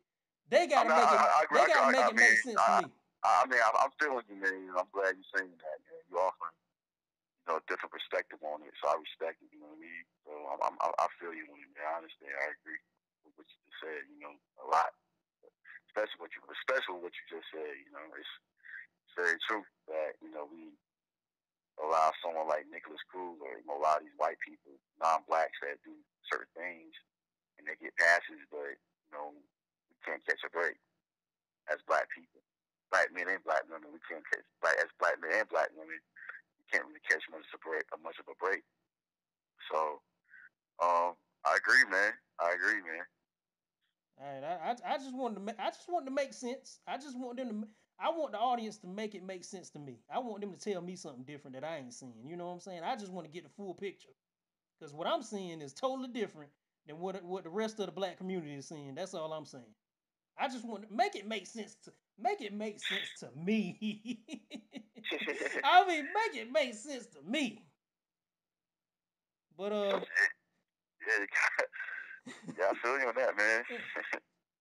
they I gotta mean, make it. agree. They gotta make I it make mean, sense to me. I'm feeling you, man. I'm glad you're saying that, man. You're offering, a different perspective on it, so I respect it. You know what I mean? So I feel you on it, man. I understand. I agree with what you just said. A lot, especially what you just said. It's very true that we allow someone like Nicholas Cruz or a lot of these white people, non-blacks that do certain things and they get passes, but we can't catch a break as black people, black men and black women. We can't catch as black men and black women. We can't really catch much of a break. So, I agree, man. I agree, man. All right, I just wanted to make sense. I want the audience to make it make sense to me. I want them to tell me something different that I ain't seeing. You know what I'm saying? I just want to get the full picture because what I'm seeing is totally different than what the rest of the black community is seeing. That's all I'm saying. I just want to make it make sense to me. I mean, make it make sense to me. But Yeah, I feel you on that, man.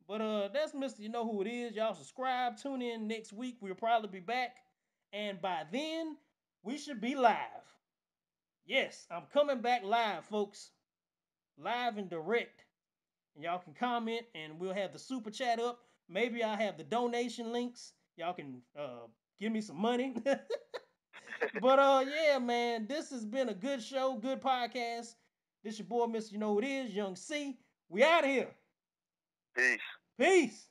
But that's Mr. You Know Who It Is. Y'all subscribe, tune in next week. We'll probably be back. And by then, we should be live. Yes, I'm coming back live, folks. Live and direct. And y'all can comment and we'll have the super chat up. Maybe I'll have the donation links. Y'all can give me some money. But yeah, man, this has been a good show, good podcast. This your boy, Mr. You Know Who It Is, Young C. We out of here. Peace. Peace.